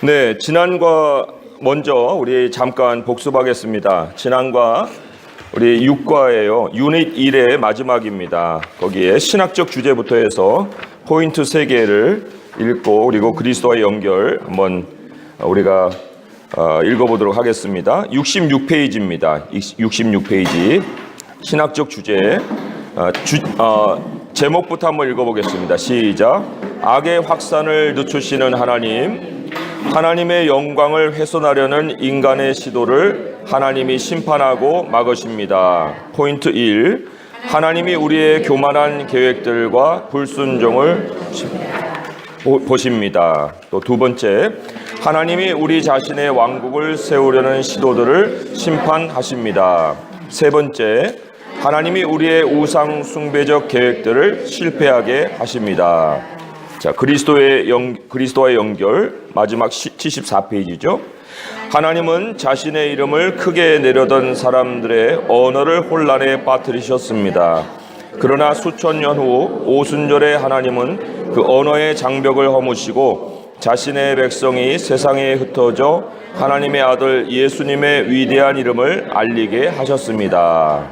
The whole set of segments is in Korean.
네, 지난과 먼저 우리 잠깐 복습하겠습니다. 지난과 우리 6과예요. 유닛 1의 마지막입니다. 거기에 신학적 주제부터 해서 포인트 3개를 읽고 그리고 그리스도와의 연결 한번 우리가 읽어보도록 하겠습니다. 66페이지입니다. 66페이지 신학적 주제 제목부터 한번 읽어보겠습니다. 시작. 악의 확산을 늦추시는 하나님의 영광을 훼손하려는 인간의 시도를 하나님이 심판하고 막으십니다. 포인트 1. 하나님이 우리의 교만한 계획들과 불순종을 보십니다. 또 두 번째, 하나님이 우리 자신의 왕국을 세우려는 시도들을 심판하십니다. 세 번째, 하나님이 우리의 우상 숭배적 계획들을 실패하게 하십니다. 자, 그리스도와의 연결 마지막 74페이지죠. 하나님은 자신의 이름을 크게 내려던 사람들의 언어를 혼란에 빠뜨리셨습니다. 그러나 수천 년 후 오순절에 하나님은 그 언어의 장벽을 허무시고 자신의 백성이 세상에 흩어져 하나님의 아들 예수님의 위대한 이름을 알리게 하셨습니다.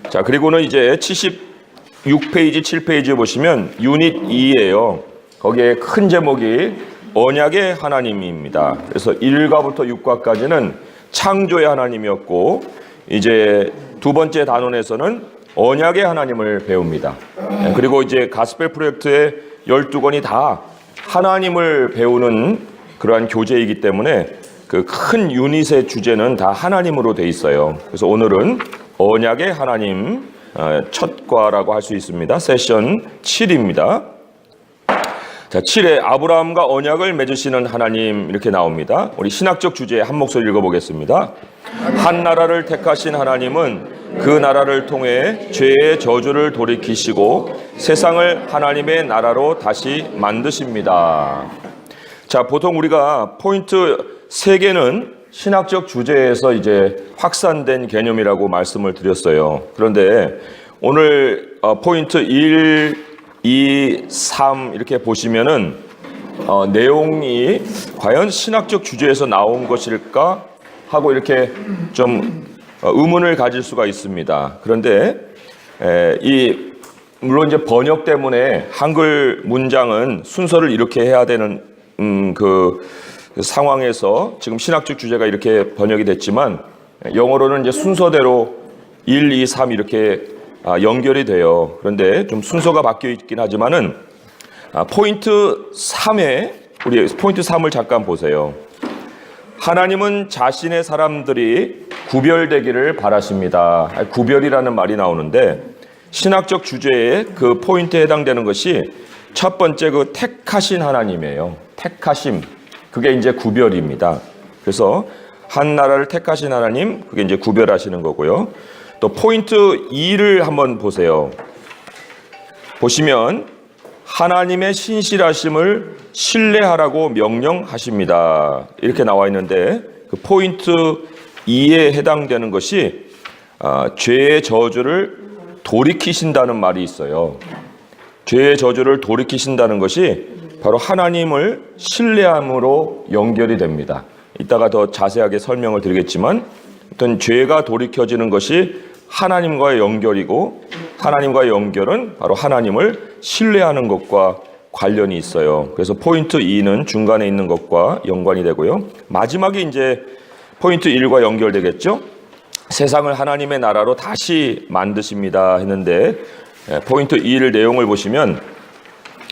자, 그리고는 이제 76페이지, 7페이지에 보시면 유닛 2예요. 거기에 큰 제목이 언약의 하나님입니다. 그래서 1과부터 6과까지는 창조의 하나님이었고 이제 두 번째 단원에서는 언약의 하나님을 배웁니다. 그리고 이제 가스펠 프로젝트의 12권이 다 하나님을 배우는 그러한 교재이기 때문에 그 큰 유닛의 주제는 다 하나님으로 돼 있어요. 그래서 오늘은 언약의 하나님 첫 과라고 할 수 있습니다. 세션 7입니다. 자, 7에 아브라함과 언약을 맺으시는 하나님 이렇게 나옵니다. 우리 신학적 주제에 한 목소리 읽어보겠습니다. 한 나라를 택하신 하나님은 그 나라를 통해 죄의 저주를 돌이키시고 세상을 하나님의 나라로 다시 만드십니다. 자, 보통 우리가 포인트 3개는 신학적 주제에서 이제 확산된 개념이라고 말씀을 드렸어요. 그런데 오늘 포인트 1, 2, 3 이렇게 보시면은 내용이 과연 신학적 주제에서 나온 것일까 하고 이렇게 좀 의문을 가질 수가 있습니다. 그런데 물론 이제 번역 때문에 한글 문장은 순서를 이렇게 해야 되는 그 상황에서 지금 신학적 주제가 이렇게 번역이 됐지만 영어로는 이제 순서대로 1, 2, 3 이렇게 연결이 돼요. 그런데 좀 순서가 바뀌어 있긴 하지만은 포인트 3에 우리 포인트 3을 잠깐 보세요. 하나님은 자신의 사람들이 구별되기를 바라십니다. 구별이라는 말이 나오는데 신학적 주제에 그 포인트에 해당되는 것이 첫 번째 그 택하신 하나님이에요. 택하심. 그게 이제 구별입니다. 그래서 한 나라를 택하신 하나님, 그게 이제 구별하시는 거고요. 또 포인트 2를 한번 보세요. 보시면 하나님의 신실하심을 신뢰하라고 명령하십니다. 이렇게 나와 있는데 그 포인트 2에 해당되는 것이 죄의 저주를 돌이키신다는 말이 있어요. 죄의 저주를 돌이키신다는 것이 바로 하나님을 신뢰함으로 연결이 됩니다. 이따가 더 자세하게 설명을 드리겠지만 어떤 죄가 돌이켜지는 것이 하나님과의 연결이고 하나님과의 연결은 바로 하나님을 신뢰하는 것과 관련이 있어요. 그래서 포인트 2는 중간에 있는 것과 연관이 되고요. 마지막이 이제 포인트 1과 연결되겠죠. 세상을 하나님의 나라로 다시 만드십니다 했는데 포인트 2를 내용을 보시면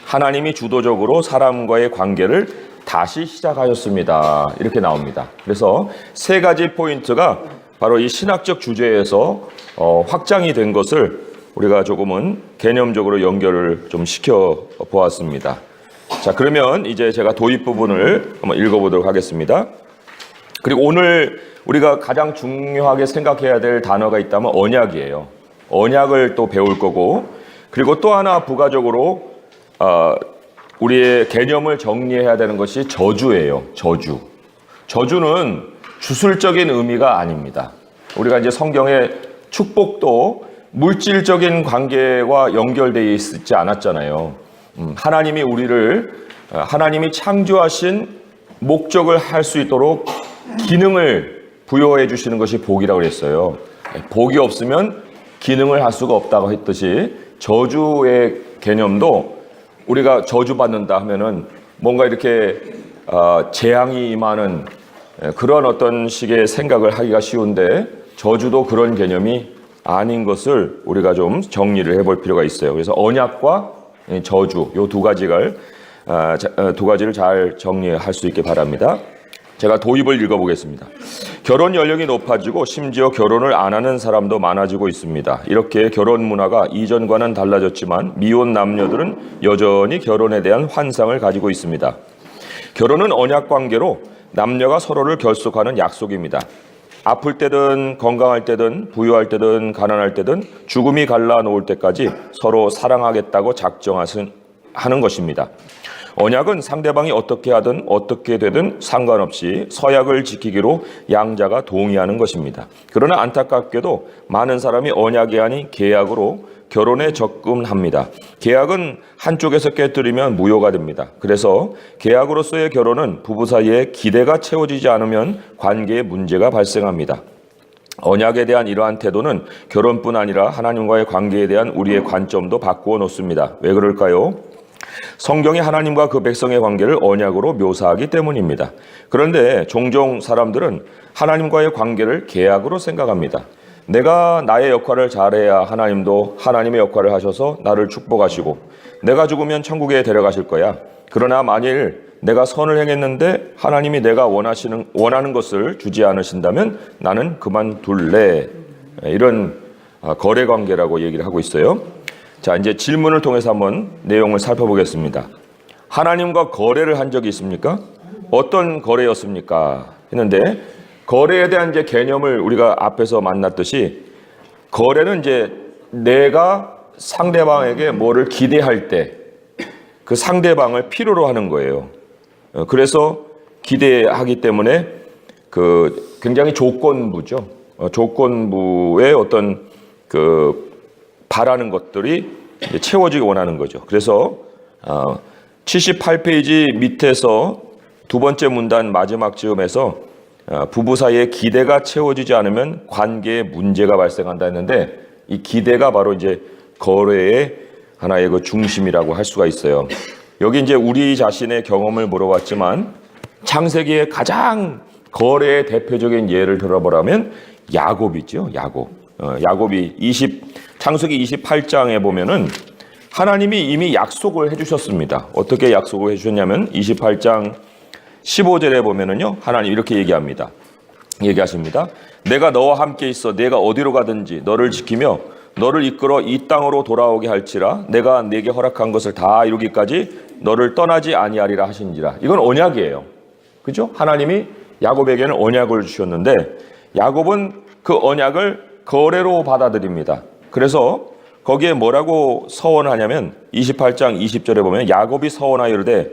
하나님이 주도적으로 사람과의 관계를 다시 시작하셨습니다. 이렇게 나옵니다. 그래서 세 가지 포인트가 바로 이 신학적 주제에서 확장이 된 것을 우리가 조금은 개념적으로 연결을 좀 시켜 보았습니다. 자, 그러면 이제 제가 도입 부분을 한번 읽어보도록 하겠습니다. 그리고 오늘 우리가 가장 중요하게 생각해야 될 단어가 있다면 언약이에요. 언약을 또 배울 거고, 그리고 또 하나 부가적으로 우리의 개념을 정리해야 되는 것이 저주예요. 저주. 저주는 주술적인 의미가 아닙니다. 우리가 이제 성경에 축복도 물질적인 관계와 연결되어 있지 않았잖아요. 하나님이 창조하신 목적을 할 수 있도록 기능을 부여해 주시는 것이 복이라고 그랬어요. 복이 없으면 기능을 할 수가 없다고 했듯이 저주의 개념도 우리가 저주받는다 하면은 뭔가 이렇게 재앙이 임하는 그런 어떤 식의 생각을 하기가 쉬운데 저주도 그런 개념이 아닌 것을 우리가 좀 정리를 해볼 필요가 있어요. 그래서 언약과 저주 이 두 가지를 잘 정리할 수 있게 바랍니다. 제가 도입을 읽어보겠습니다. 결혼 연령이 높아지고 심지어 결혼을 안 하는 사람도 많아지고 있습니다. 이렇게 결혼 문화가 이전과는 달라졌지만 미혼 남녀들은 여전히 결혼에 대한 환상을 가지고 있습니다. 결혼은 언약 관계로 남녀가 서로를 결속하는 약속입니다. 아플 때든 건강할 때든 부유할 때든 가난할 때든 죽음이 갈라놓을 때까지 서로 사랑하겠다고 작정하는 것입니다. 언약은 상대방이 어떻게 하든 어떻게 되든 상관없이 서약을 지키기로 양자가 동의하는 것입니다. 그러나 안타깝게도 많은 사람이 언약이 아닌 계약으로 결혼에 접근합니다. 계약은 한쪽에서 깨뜨리면 무효가 됩니다. 그래서 계약으로서의 결혼은 부부 사이에 기대가 채워지지 않으면 관계에 문제가 발생합니다. 언약에 대한 이러한 태도는 결혼뿐 아니라 하나님과의 관계에 대한 우리의 관점도 바꾸어 놓습니다. 왜 그럴까요? 성경이 하나님과 그 백성의 관계를 언약으로 묘사하기 때문입니다. 그런데 종종 사람들은 하나님과의 관계를 계약으로 생각합니다. 내가 나의 역할을 잘해야 하나님도 하나님의 역할을 하셔서 나를 축복하시고 내가 죽으면 천국에 데려가실 거야. 그러나 만일 내가 선을 행했는데 하나님이 내가 원하는 것을 주지 않으신다면 나는 그만둘래. 이런 거래 관계라고 얘기를 하고 있어요. 자, 이제 질문을 통해서 한번 내용을 살펴보겠습니다. 하나님과 거래를 한 적이 있습니까? 어떤 거래였습니까? 했는데 거래에 대한 이제 개념을 우리가 앞에서 만났듯이 거래는 이제 내가 상대방에게 뭐를 기대할 때 그 상대방을 필요로 하는 거예요. 그래서 기대하기 때문에 그 굉장히 조건부죠. 조건부의 어떤 그 바라는 것들이 채워지기 원하는 거죠. 그래서 78페이지 밑에서 두 번째 문단 마지막 즈음에서 부부 사이에 기대가 채워지지 않으면 관계에 문제가 발생한다 했는데 이 기대가 바로 이제 거래의 하나의 그 중심이라고 할 수가 있어요. 여기 이제 우리 자신의 경험을 물어봤지만 창세기의 가장 거래의 대표적인 예를 들어보라면 야곱이죠. 야곱이 창세기 28장에 보면은 하나님이 이미 약속을 해주셨습니다. 어떻게 약속을 해주셨냐면 28장 15절에 보면은요, 하나님 이렇게 얘기하십니다. 내가 너와 함께 있어 내가 어디로 가든지 너를 지키며 너를 이끌어 이 땅으로 돌아오게 할지라 내가 네게 허락한 것을 다 이루기까지 너를 떠나지 아니하리라 하신지라. 이건 언약이에요. 그죠? 하나님이 야곱에게는 언약을 주셨는데 야곱은 그 언약을 거래로 받아들입니다. 그래서 거기에 뭐라고 서원하냐면 28장 20절에 보면 야곱이 서원하여 이르되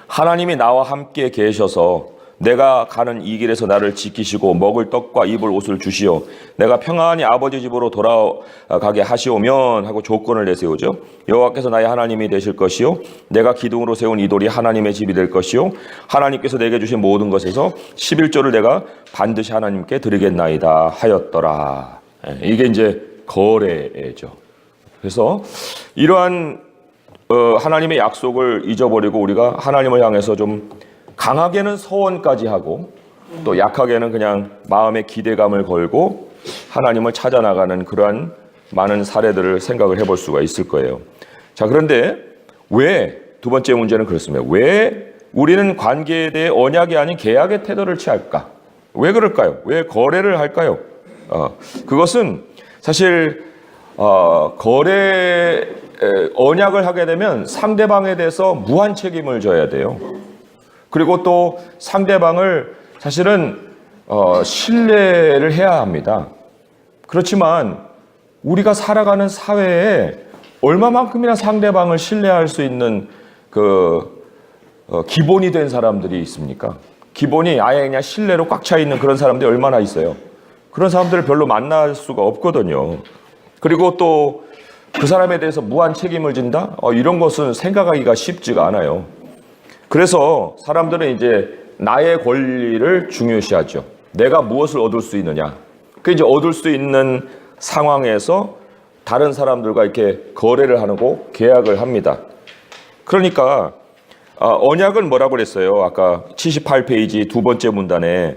하나님이 나와 함께 계셔서 내가 가는 이 길에서 나를 지키시고 먹을 떡과 입을 옷을 주시오 내가 평안히 아버지 집으로 돌아가게 하시오면 하고 조건을 내세우죠. 여호와께서 나의 하나님이 되실 것이요 내가 기둥으로 세운 이 돌이 하나님의 집이 될 것이요 하나님께서 내게 주신 모든 것에서 11조를 내가 반드시 하나님께 드리겠나이다 하였더라. 이게 이제 거래죠. 그래서 이러한 하나님의 약속을 잊어버리고 우리가 하나님을 향해서 좀 강하게는 서원까지 하고 또 약하게는 그냥 마음의 기대감을 걸고 하나님을 찾아나가는 그러한 많은 사례들을 생각을 해볼 수가 있을 거예요. 자, 그런데 왜 두 번째 문제는 그렇습니다. 왜 우리는 관계에 대해 언약이 아닌 계약의 태도를 취할까? 왜 그럴까요? 왜 거래를 할까요? 그것은 사실 언약을 하게 되면 상대방에 대해서 무한 책임을 져야 돼요. 그리고 또 상대방을 사실은 신뢰를 해야 합니다. 그렇지만 우리가 살아가는 사회에 얼마만큼이나 상대방을 신뢰할 수 있는 기본이 된 사람들이 있습니까? 기본이 아예 그냥 신뢰로 꽉 차 있는 그런 사람들이 얼마나 있어요. 그런 사람들을 별로 만날 수가 없거든요. 그리고 또 그 사람에 대해서 무한 책임을 진다? 이런 것은 생각하기가 쉽지가 않아요. 그래서 사람들은 이제 나의 권리를 중요시하죠. 내가 무엇을 얻을 수 있느냐. 그 이제 얻을 수 있는 상황에서 다른 사람들과 이렇게 거래를 하고 계약을 합니다. 그러니까 언약은 뭐라고 그랬어요? 아까 78페이지 두 번째 문단에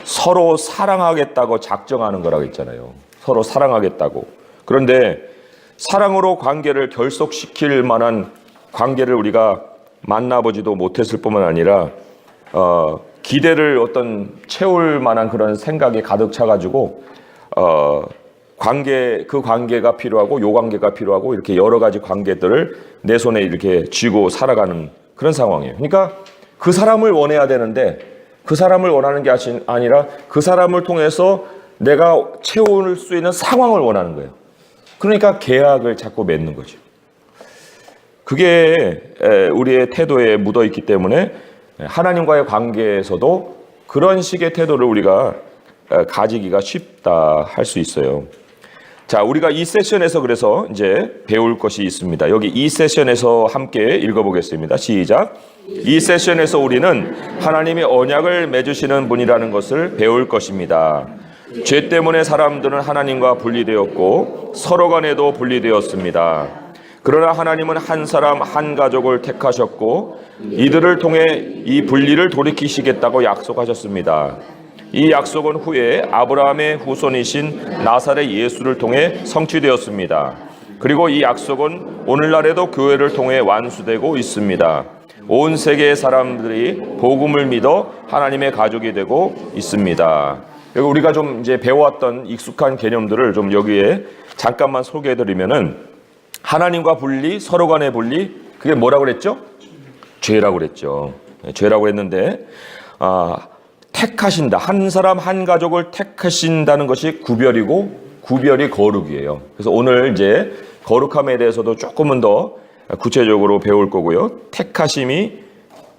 서로 사랑하겠다고 작정하는 거라고 했잖아요. 서로 사랑하겠다고. 그런데 사랑으로 관계를 결속시킬 만한 관계를 우리가 만나보지도 못했을 뿐만 아니라 기대를 어떤 채울 만한 그런 생각이 가득 차가지고 그 관계가 필요하고 요 관계가 필요하고 이렇게 여러 가지 관계들을 내 손에 이렇게 쥐고 살아가는 그런 상황이에요. 그러니까 그 사람을 원해야 되는데 그 사람을 원하는 게 아니라 그 사람을 통해서 내가 채울 수 있는 상황을 원하는 거예요. 그러니까 계약을 자꾸 맺는 거죠. 그게 우리의 태도에 묻어 있기 때문에 하나님과의 관계에서도 그런 식의 태도를 우리가 가지기가 쉽다 할 수 있어요. 자, 우리가 이 세션에서 그래서 이제 배울 것이 있습니다. 여기 이 세션에서 함께 읽어보겠습니다. 시작. 이 세션에서 우리는 하나님이 언약을 맺으시는 분이라는 것을 배울 것입니다. 죄 때문에 사람들은 하나님과 분리되었고 서로 간에도 분리되었습니다. 그러나 하나님은 한 사람 한 가족을 택하셨고 이들을 통해 이 분리를 돌이키시겠다고 약속하셨습니다. 이 약속은 후에 아브라함의 후손이신 나사렛 예수를 통해 성취되었습니다. 그리고 이 약속은 오늘날에도 교회를 통해 완수되고 있습니다. 온 세계의 사람들이 복음을 믿어 하나님의 가족이 되고 있습니다. 여기 우리가 좀 이제 배워왔던 익숙한 개념들을 좀 여기에 잠깐만 소개해드리면은 하나님과 분리, 서로 간의 분리, 그게 뭐라고 그랬죠? 죄라고 그랬죠. 죄라고 했는데 택하신다. 한 사람 한 가족을 택하신다는 것이 구별이고 구별이 거룩이에요. 그래서 오늘 이제 거룩함에 대해서도 조금은 더 구체적으로 배울 거고요. 택하심이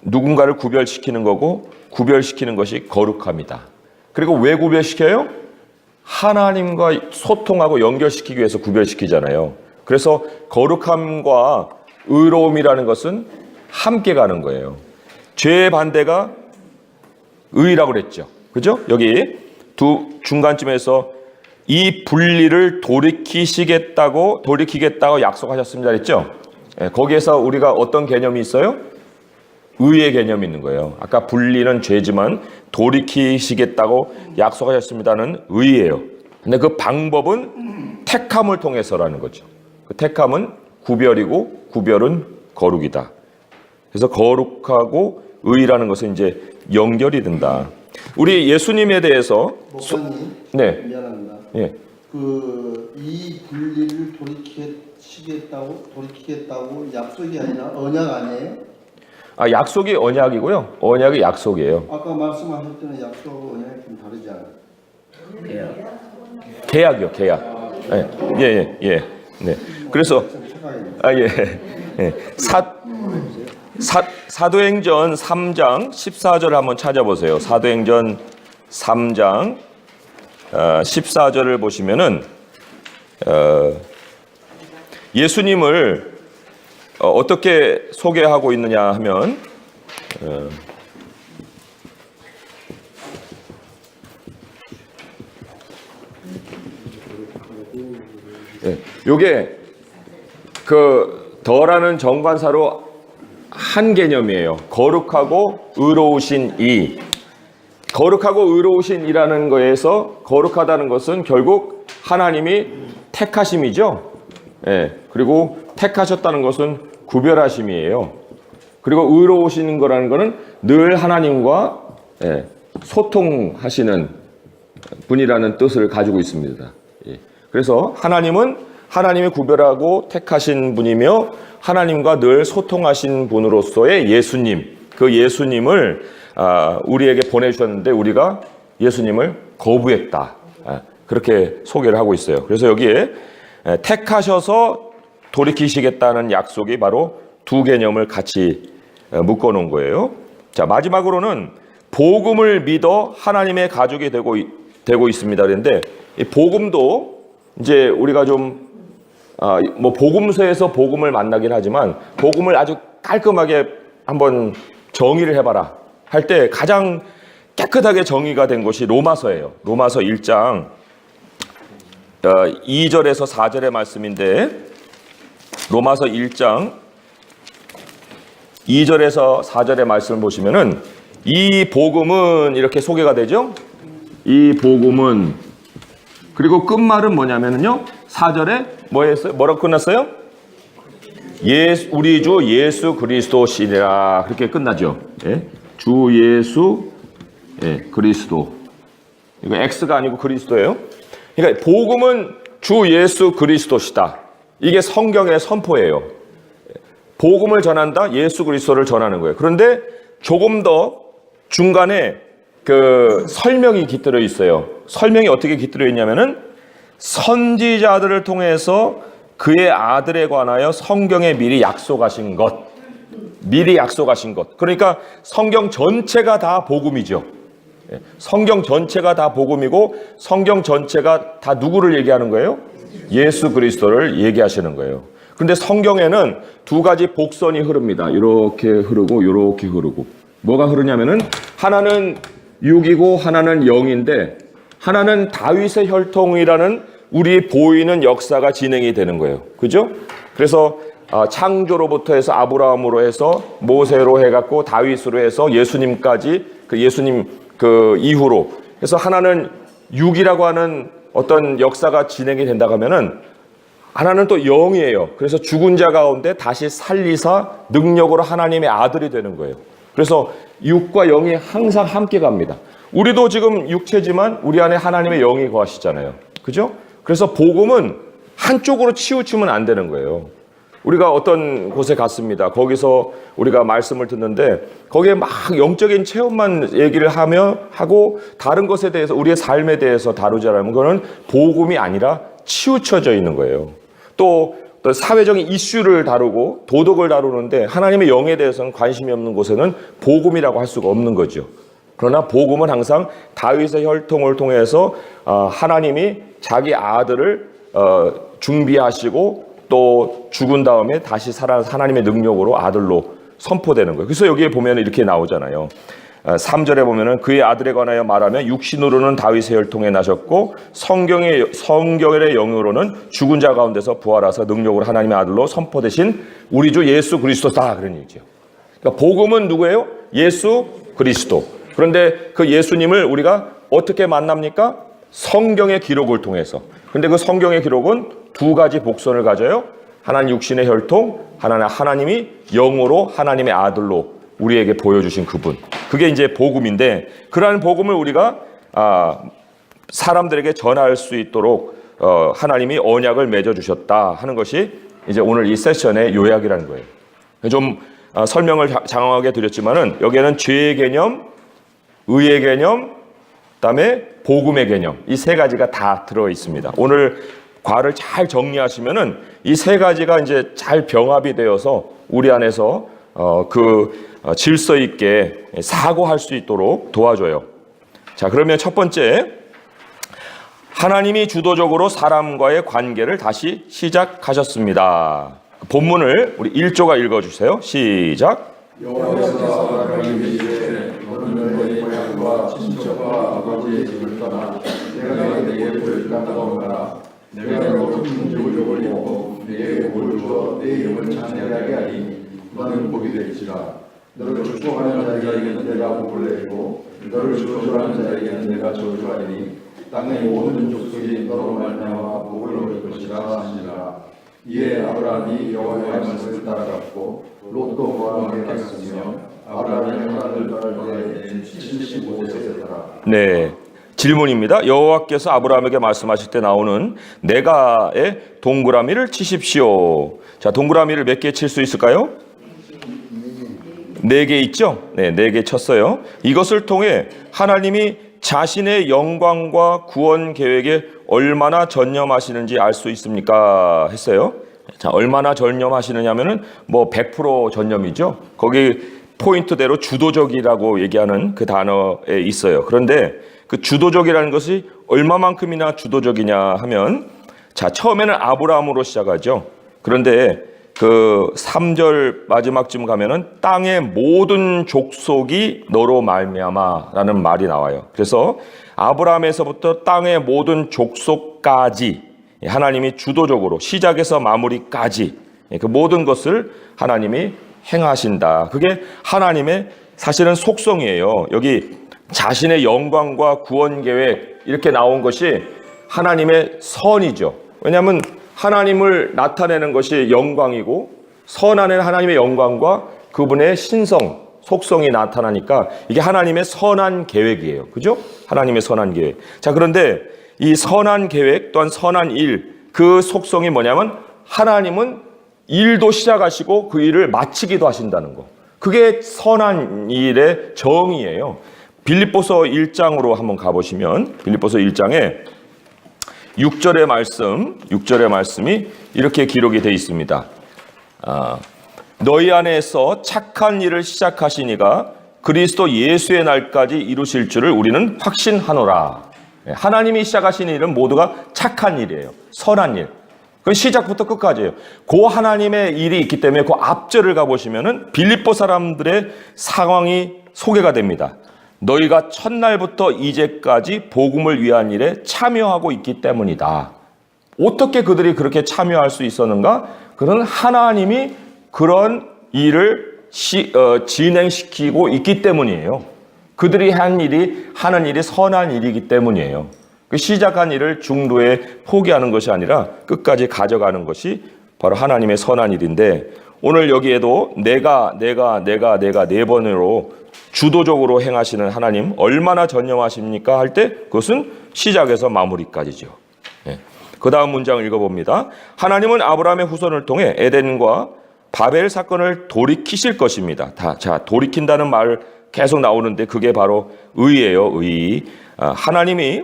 누군가를 구별시키는 거고 구별시키는 것이 거룩함이다. 그리고 왜 구별시켜요? 하나님과 소통하고 연결시키기 위해서 구별시키잖아요. 그래서 거룩함과 의로움이라는 것은 함께 가는 거예요. 죄의 반대가 의라고 그랬죠. 그죠? 여기 중간쯤에서 이 분리를 돌이키겠다고 약속하셨습니다. 그랬죠? 거기에서 우리가 어떤 개념이 있어요? 의의 개념이 있는 거예요. 아까 분리는 죄지만 돌이키시겠다고 약속하셨습니다는 의예요. 근데 그 방법은 택함을 통해서라는 거죠. 그 택함은 구별이고 구별은 거룩이다. 그래서 거룩하고 의라는 것은 이제 연결이 된다. 우리 예수님에 대해서 목사님, 네. 미안합니다. 예. 이 분리를 돌이키겠다고 약속이 아니라 언약 아니에요? 약속이 언약이고요. 언약이 약속이에요. 아까 말씀하셨던 약속하고 언약이 좀 다르지 않아요? 계약이요, 계약. 예. 네. 그래서 사도행전 3장 14절 한번 찾아보세요. 사도행전 3장 14절을 보시면은 예수님을 어떻게 소개하고 있느냐 하면 요게 그 더라는 정관사로 한 개념이에요. 거룩하고 의로우신 이. 거룩하고 의로우신 이라는 거에서 거룩하다는 것은 결국 하나님이 택하심이죠. 예. 그리고 택하셨다는 것은 구별하심이에요. 그리고 의로우신 거라는 거는 늘 하나님과 소통하시는 분이라는 뜻을 가지고 있습니다. 예. 그래서 하나님은 하나님이 구별하고 택하신 분이며 하나님과 늘 소통하신 분으로서의 예수님, 그 예수님을 우리에게 보내주셨는데 우리가 예수님을 거부했다. 그렇게 소개를 하고 있어요. 그래서 여기에 택하셔서 돌이키시겠다는 약속이 바로 두 개념을 같이 묶어놓은 거예요. 자, 마지막으로는 복음을 믿어 하나님의 가족이 되고 있습니다. 그런데 이 복음도 이제 우리가 좀 복음서에서 복음을 만나긴 하지만 복음을 아주 깔끔하게 한번 정의를 해봐라. 할 때 가장 깨끗하게 정의가 된 것이 로마서예요. 로마서 1장 2절에서 4절의 말씀인데, 로마서 1장 2절에서 4절의 말씀을 보시면은 이 복음은 이렇게 소개가 되죠. 이 복음은, 그리고 끝말은 뭐냐면요, 4절에 뭐라고 끝났어요? 우리 주 예수 그리스도시니라, 그렇게 끝나죠. 예? 주 예수, 예, 그리스도. 이거 X가 아니고 그리스도예요. 그러니까 복음은 주 예수 그리스도시다. 이게 성경의 선포예요. 복음을 전한다, 예수 그리스도를 전하는 거예요. 그런데 조금 더 중간에 그 설명이 깃들어 있어요. 설명이 어떻게 깃들어 있냐면은 선지자들을 통해서 그의 아들에 관하여 성경에 미리 약속하신 것. 그러니까 성경 전체가 다 복음이죠. 성경 전체가 다 복음이고, 성경 전체가 다 누구를 얘기하는 거예요? 예수 그리스도를 얘기하시는 거예요. 그런데 성경에는 두 가지 복선이 흐릅니다. 이렇게 흐르고 이렇게 흐르고. 뭐가 흐르냐면은 하나는 6이고 하나는 0인데, 하나는 다윗의 혈통이라는 우리 보이는 역사가 진행이 되는 거예요. 그죠? 그래서 창조로부터 해서 아브라함으로 해서 모세로 해갖고 다윗으로 해서 예수님까지, 그 예수님 그 이후로 해서 하나는 6이라고 하는 어떤 역사가 진행이 된다고 하면은, 하나는 또 0이에요. 그래서 죽은 자 가운데 다시 살리사 능력으로 하나님의 아들이 되는 거예요. 그래서 6과 0이 항상 함께 갑니다. 우리도 지금 육체지만 우리 안에 하나님의 영이 거하시잖아요. 그죠? 그래서 복음은 한쪽으로 치우치면 안 되는 거예요. 우리가 어떤 곳에 갔습니다. 거기서 우리가 말씀을 듣는데 거기에 막 영적인 체험만 얘기를 하고 다른 것에 대해서, 우리의 삶에 대해서 다루자면 그거는 복음이 아니라 치우쳐져 있는 거예요. 또 사회적인 이슈를 다루고 도덕을 다루는데 하나님의 영에 대해서는 관심이 없는 곳에는 복음이라고 할 수가 없는 거죠. 그러나 복음은 항상 다윗의 혈통을 통해서 하나님이 자기 아들을 준비하시고 또 죽은 다음에 다시 살아난 하나님의 능력으로 아들로 선포되는 거예요. 그래서 여기에 보면 이렇게 나오잖아요. 3절에 보면은 그의 아들에 관하여 말하면 육신으로는 다윗의 혈통에 나셨고 성경의 영으로는 죽은 자 가운데서 부활하사 능력으로 하나님의 아들로 선포되신 우리 주 예수 그리스도다, 그런 얘기죠. 그러니까 복음은 누구예요? 예수 그리스도. 그런데 그 예수님을 우리가 어떻게 만납니까? 성경의 기록을 통해서. 그런데 그 성경의 기록은 두 가지 복선을 가져요. 하나는 육신의 혈통, 하나는 하나님이 영으로 하나님의 아들로 우리에게 보여주신 그분. 그게 이제 복음인데, 그러한 복음을 우리가 사람들에게 전할 수 있도록 하나님이 언약을 맺어주셨다 하는 것이 이제 오늘 이 세션의 요약이라는 거예요. 좀 설명을 장황하게 드렸지만은 여기에는 죄의 개념, 의의 개념, 그다음에 복음의 개념, 이 세 가지가 다 들어 있습니다. 오늘 과를 잘 정리하시면은 이 세 가지가 이제 잘 병합이 되어서 우리 안에서 질서 있게 사고할 수 있도록 도와줘요. 자, 그러면 첫 번째, 하나님이 주도적으로 사람과의 관계를 다시 시작하셨습니다. 본문을 우리 1조가 읽어주세요. 시작. 여호와께서 아브라함에게 이르시되 너는 너희 고향과 친척과 아버지의 집을 떠나 내가 너에게 보여줄 땅으로 가라. 내가 너로 큰 족을 이루고 네게 복을 주어 네 이름을 찬양하게 하리니 너는 복이 될지라. 너를 축복하는 자에게는 내가 복을 내리고 너를 저주하는 자에게는 내가 저주하리니 땅의 모든 족속이 너로 말미암아 복을 얻을 것이라 하시니라. 이에 아브라함이 여호와의 말씀을 따라갔고 롯도 그와 함께 갔으며 아브라함이 하나를 떠날 때 75세였더라. 네, 질문입니다. 여호와께서 아브라함에게 말씀하실 때 나오는 내가의 동그라미를 치십시오. 자, 동그라미를 몇 개 칠 수 있을까요? 4개 있죠? 네, 4개 쳤어요. 이것을 통해 하나님이 자신의 영광과 구원 계획에 얼마나 전념하시는지 알 수 있습니까? 했어요. 자, 얼마나 전념하시느냐면은 뭐 100% 전념이죠. 거기 포인트대로 주도적이라고 얘기하는 그 단어에 있어요. 그런데 그 주도적이라는 것이 얼마만큼이나 주도적이냐 하면, 자, 처음에는 아브라함으로 시작하죠. 그런데 그 3절 마지막쯤 가면은 땅의 모든 족속이 너로 말미암아라는 말이 나와요. 그래서 아브라함에서부터 땅의 모든 족속까지 하나님이 주도적으로 시작에서 마무리까지 그 모든 것을 하나님이 행하신다. 그게 하나님의 사실은 속성이에요. 여기 자신의 영광과 구원 계획 이렇게 나온 것이 하나님의 선이죠. 왜냐하면 하나님을 나타내는 것이 영광이고 선한 하나님의 영광과 그분의 신성, 속성이 나타나니까 이게 하나님의 선한 계획이에요. 그죠? 하나님의 선한 계획. 자, 그런데 이 선한 계획 또한 선한 일, 그 속성이 뭐냐면 하나님은 일도 시작하시고 그 일을 마치기도 하신다는 거. 그게 선한 일의 정의예요. 빌립보서 1장으로 한번 가보시면 빌립보서 1장에 6절의 말씀이 이렇게 기록이 되어 있습니다. 너희 안에서 착한 일을 시작하시니가 그리스도 예수의 날까지 이루실 줄을 우리는 확신하노라. 하나님이 시작하신 일은 모두가 착한 일이에요. 선한 일. 그건 시작부터 끝까지예요. 그 하나님의 일이 있기 때문에 그 앞절을 가보시면은 빌립보 사람들의 상황이 소개가 됩니다. 너희가 첫날부터 이제까지 복음을 위한 일에 참여하고 있기 때문이다. 어떻게 그들이 그렇게 참여할 수 있었는가? 그는 하나님이 그런 일을 진행시키고 있기 때문이에요. 그들이 하는 일이 선한 일이기 때문이에요. 그 시작한 일을 중도에 포기하는 것이 아니라 끝까지 가져가는 것이 바로 하나님의 선한 일인데, 오늘 여기에도 내가 네 번으로 주도적으로 행하시는 하나님 얼마나 전념하십니까? 할 때 그것은 시작에서 마무리까지죠. 그 다음 문장을 읽어봅니다. 하나님은 아브라함의 후손을 통해 에덴과 바벨 사건을 돌이키실 것입니다. 자, 돌이킨다는 말 계속 나오는데 그게 바로 의예요. 의. 하나님이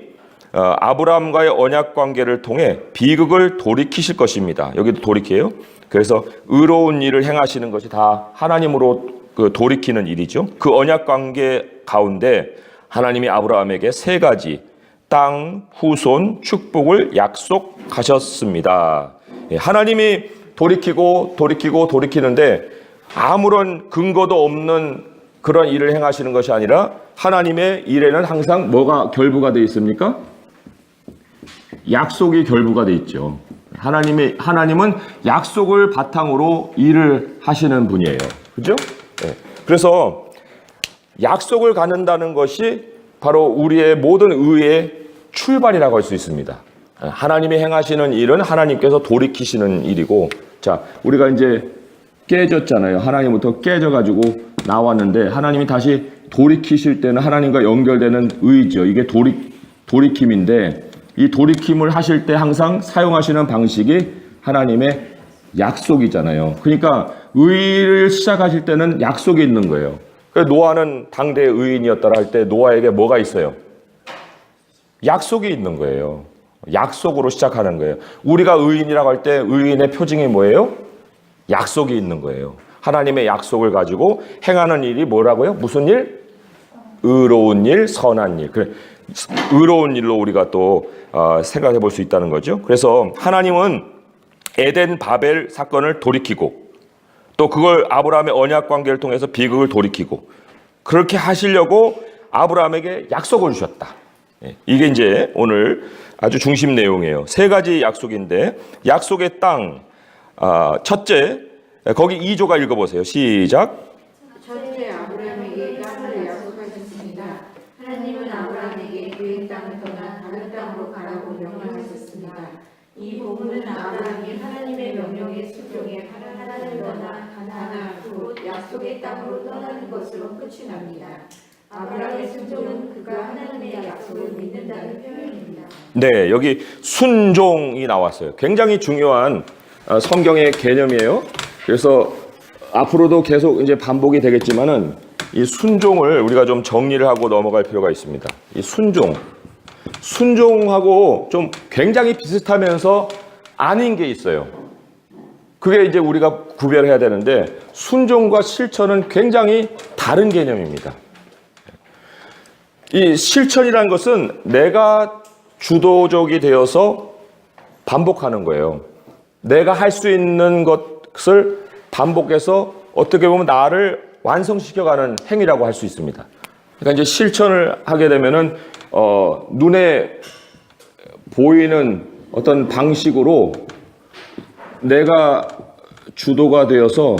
아브라함과의 언약 관계를 통해 비극을 돌이키실 것입니다. 여기도 돌이켜요. 그래서 의로운 일을 행하시는 것이 다 하나님으로 돌이키는 일이죠. 그 언약 관계 가운데 하나님이 아브라함에게 세 가지 땅, 후손, 축복을 약속하셨습니다. 하나님이 돌이키는데 아무런 근거도 없는 그런 일을 행하시는 것이 아니라 하나님의 일에는 항상 뭐가 결부가 되어 있습니까? 약속이 결부가 되어 있죠. 하나님은 약속을 바탕으로 일을 하시는 분이에요. 그죠? 그래서 약속을 갖는다는 것이 바로 우리의 모든 의의 출발이라고 할 수 있습니다. 하나님이 행하시는 일은 하나님께서 돌이키시는 일이고, 자, 우리가 이제 깨졌잖아요. 하나님부터 깨져가지고 나왔는데 하나님이 다시 돌이키실 때는 하나님과 연결되는 의죠. 이게 돌이킴인데, 이 돌이킴을 하실 때 항상 사용하시는 방식이 하나님의 약속이잖아요. 그러니까 의를 시작하실 때는 약속이 있는 거예요. 노아는 당대 의인이었다라 할 때 노아에게 뭐가 있어요? 약속이 있는 거예요. 약속으로 시작하는 거예요. 우리가 의인이라고 할 때 의인의 표징이 뭐예요? 약속이 있는 거예요. 하나님의 약속을 가지고 행하는 일이 뭐라고요? 무슨 일? 의로운 일, 선한 일. 그래, 의로운 일로 우리가 또 생각해 볼 수 있다는 거죠. 그래서 하나님은 에덴 바벨 사건을 돌이키고 또 그걸 아브라함의 언약 관계를 통해서 비극을 돌이키고 그렇게 하시려고 아브라함에게 약속을 주셨다. 이게 이제 오늘 아주 중심 내용이에요. 세 가지 약속인데, 약속의 땅, 첫째, 거기 2조가 읽어보세요. 시작. 첫째, 아브라함에게 땅을 약속하셨습니다. 하나님은 아브라함에게 그의 땅을 떠나 다른 땅으로 가라고 명령하셨습니다. 이 부분은 아브라함이 하나님의 명령에 순종해 하나님을 떠나 가나안 곧 약속의 땅으로 떠나는 것으로 끝이 납니다. 아브라함의 순종은 그가 하나님의 약속을 믿는다는 표현입니다. 네, 여기 순종이 나왔어요. 굉장히 중요한 성경의 개념이에요. 그래서 앞으로도 계속 이제 반복이 되겠지만은 이 순종을 우리가 좀 정리를 하고 넘어갈 필요가 있습니다. 이 순종하고 좀 굉장히 비슷하면서 아닌 게 있어요. 그게 이제 우리가 구별해야 되는데, 순종과 실천은 굉장히 다른 개념입니다. 이 실천이라는 것은 내가 주도적이 되어서 반복하는 거예요. 내가 할 수 있는 것, 것을 반복해서 어떻게 보면 나를 완성시켜가는 행위라고 할 수 있습니다. 그러니까 이제 실천을 하게 되면은 눈에 보이는 어떤 방식으로 내가 주도가 되어서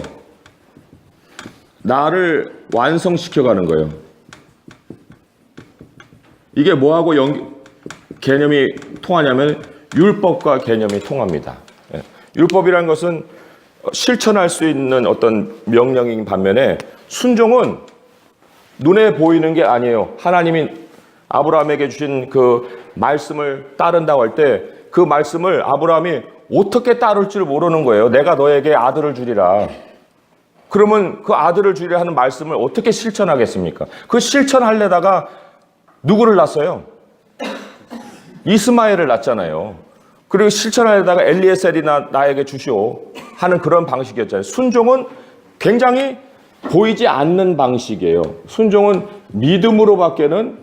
나를 완성시켜가는 거예요. 이게 뭐하고 개념이 통하냐면 율법과 개념이 통합니다. 예. 율법이라는 것은 실천할 수 있는 어떤 명령인 반면에 순종은 눈에 보이는 게 아니에요. 하나님이 아브라함에게 주신 그 말씀을 따른다고 할 때 그 말씀을 아브라함이 어떻게 따를 줄 모르는 거예요. 내가 너에게 아들을 주리라. 그러면 그 아들을 주리라 하는 말씀을 어떻게 실천하겠습니까? 그 실천하려다가 누구를 낳았어요? 이스마엘을 낳았잖아요. 그리고 실천하려다가 엘리에셀이나 나에게 주시오 하는 그런 방식이었잖아요. 순종은 굉장히 보이지 않는 방식이에요. 순종은 믿음으로밖에는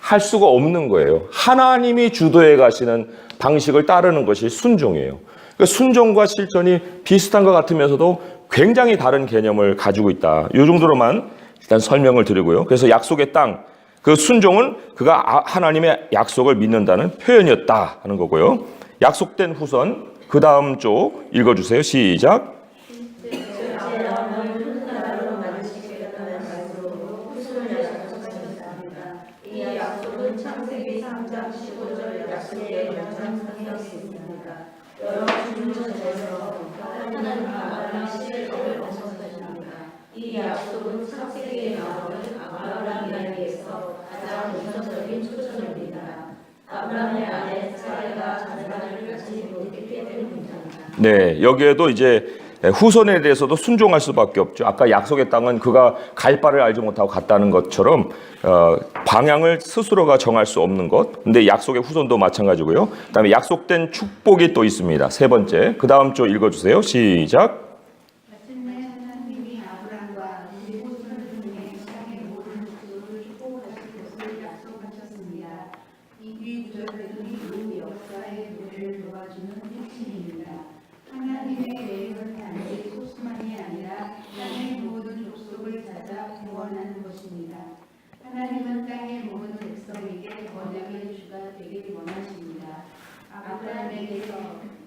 할 수가 없는 거예요. 하나님이 주도해 가시는 방식을 따르는 것이 순종이에요. 그러니까 순종과 실천이 비슷한 것 같으면서도 굉장히 다른 개념을 가지고 있다. 이 정도로만 일단 설명을 드리고요. 그래서 약속의 땅, 그 순종은 그가 하나님의 약속을 믿는다는 표현이었다 하는 거고요. 약속된 후손, 그 다음 쪽 읽어주세요. 시작. 네, 여기에도 이제 후손에 대해서도 순종할 수밖에 없죠. 아까 약속의 땅은 그가 갈 바를 알지 못하고 갔다는 것처럼 방향을 스스로가 정할 수 없는 것. 근데 약속의 후손도 마찬가지고요. 그다음에 약속된 축복이 또 있습니다. 세 번째. 그 다음 쪽 읽어주세요. 시작. 하나님은 땅의 모든 백성에게 번영의 주가 되길 원하십니다. 아브라함에게서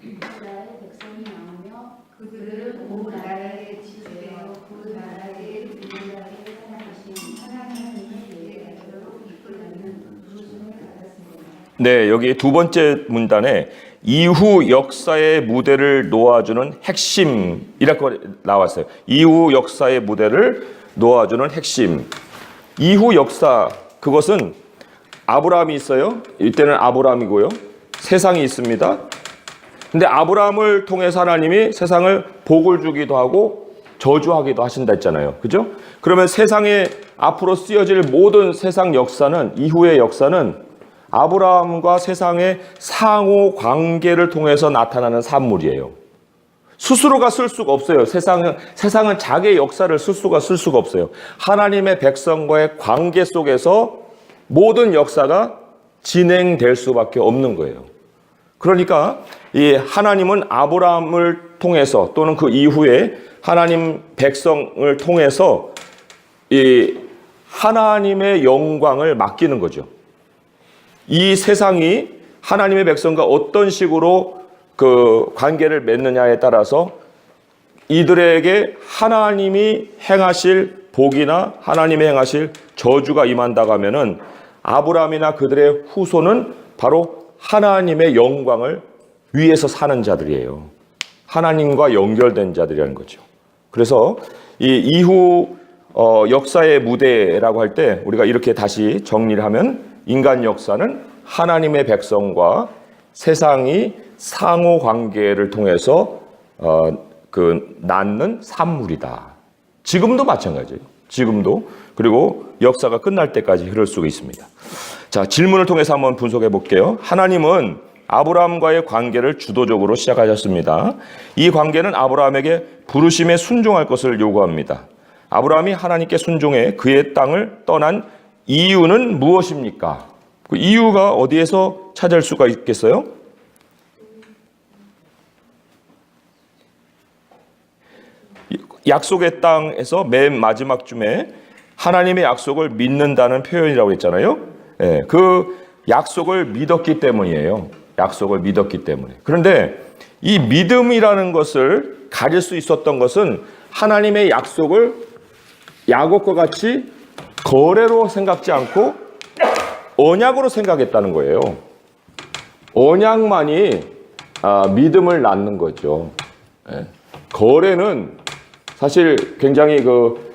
이스라엘 백성이 나오며 그들을 온 나라에 지배하여 그 나라의 유일하게 사랑하신 하나님의 예배로 이끌어가는 부르심을 받았습니다. 네, 여기 두 번째 문단에 이후 역사의 무대를 놓아주는 핵심이라고 나왔어요. 이후 역사의 무대를 놓아주는 핵심. 이후 역사, 그것은 아브라함이 있어요. 이때는 아브라함이고요. 세상이 있습니다. 근데 아브라함을 통해서 하나님이 세상을 복을 주기도 하고 저주하기도 하신다 했잖아요. 그죠? 그러면 세상에 앞으로 쓰여질 모든 세상 역사는, 이후의 역사는 아브라함과 세상의 상호 관계를 통해서 나타나는 산물이에요. 스스로가 쓸 수가 없어요. 세상은 자기의 역사를 쓸 수가 없어요. 하나님의 백성과의 관계 속에서 모든 역사가 진행될 수밖에 없는 거예요. 그러니까 이 하나님은 아브라함을 통해서 또는 그 이후에 하나님 백성을 통해서 이 하나님의 영광을 맡기는 거죠. 이 세상이 하나님의 백성과 어떤 식으로 그 관계를 맺느냐에 따라서 이들에게 하나님이 행하실 복이나 하나님이 행하실 저주가 임한다고 하면은 아브라함이나 그들의 후손은 바로 하나님의 영광을 위해서 사는 자들이에요. 하나님과 연결된 자들이라는 거죠. 그래서 이 이후 역사의 무대라고 할 때 우리가 이렇게 다시 정리를 하면 인간 역사는 하나님의 백성과 세상이 상호 관계를 통해서 낳는 산물이다. 지금도 마찬가지예요. 지금도. 그리고 역사가 끝날 때까지 그럴 수가 있습니다. 자, 질문을 통해서 한번 분석해 볼게요. 하나님은 아브라함과의 관계를 주도적으로 시작하셨습니다. 이 관계는 아브라함에게 부르심에 순종할 것을 요구합니다. 아브라함이 하나님께 순종해 그의 땅을 떠난 이유는 무엇입니까? 그 이유가 어디에서 찾을 수가 있겠어요? 약속의 땅에서 맨 마지막 쯤에 하나님의 약속을 믿는다는 표현이라고 했잖아요. 예, 그 약속을 믿었기 때문이에요. 약속을 믿었기 때문에. 그런데 이 믿음이라는 것을 가질 수 있었던 것은 하나님의 약속을 야곱과 같이 거래로 생각지 않고 언약으로 생각했다는 거예요. 언약만이 믿음을 낳는 거죠. 예. 거래는 사실 굉장히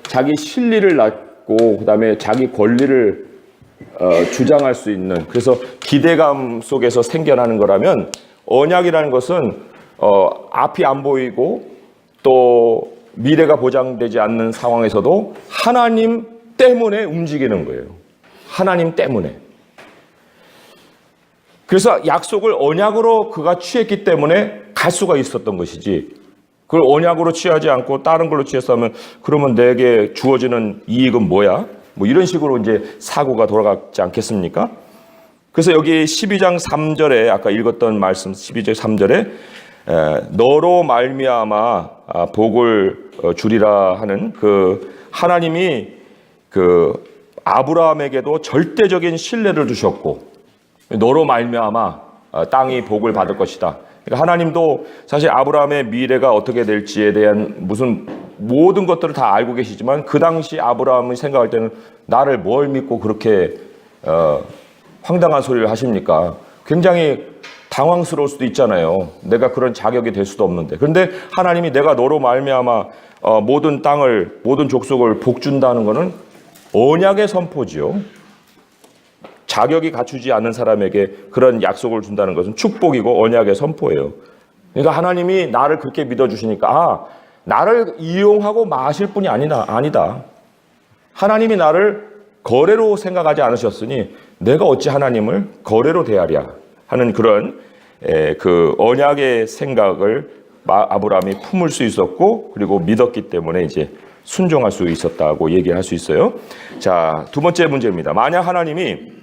자기 실리를 낳고 그다음에 자기 권리를 주장할 수 있는, 그래서 기대감 속에서 생겨나는 거라면, 언약이라는 것은 앞이 안 보이고 또 미래가 보장되지 않는 상황에서도 하나님 때문에 움직이는 거예요. 하나님 때문에. 그래서 약속을 언약으로 그가 취했기 때문에 갈 수가 있었던 것이지, 그걸 언약으로 취하지 않고 다른 걸로 취했으면 그러면 내게 주어지는 이익은 뭐야? 뭐 이런 식으로 이제 사고가 돌아가지 않겠습니까? 그래서 여기 12장 3절에 아까 읽었던 말씀 12장 3절에 너로 말미암아 복을 주리라 하는 그 하나님이 그 아브라함에게도 절대적인 신뢰를 주셨고, 너로 말미암아 땅이 복을 받을 것이다. 그러니까 하나님도 사실 아브라함의 미래가 어떻게 될지에 대한 무슨 모든 것들을 다 알고 계시지만, 그 당시 아브라함이 생각할 때는 나를 뭘 믿고 그렇게 황당한 소리를 하십니까? 굉장히 당황스러울 수도 있잖아요. 내가 그런 자격이 될 수도 없는데. 그런데 하나님이 내가 너로 말미암아 모든 땅을, 모든 족속을 복 준다는 것은 언약의 선포지요. 자격이 갖추지 않은 사람에게 그런 약속을 준다는 것은 축복이고 언약의 선포예요. 그러니까 하나님이 나를 그렇게 믿어주시니까 나를 이용하고 마실 뿐이 아니다. 하나님이 나를 거래로 생각하지 않으셨으니 내가 어찌 하나님을 거래로 대하랴 하는 그런 그 언약의 생각을 아브라함이 품을 수 있었고, 그리고 믿었기 때문에 이제 순종할 수 있었다고 얘기할 수 있어요. 자, 두 번째 문제입니다. 만약 하나님이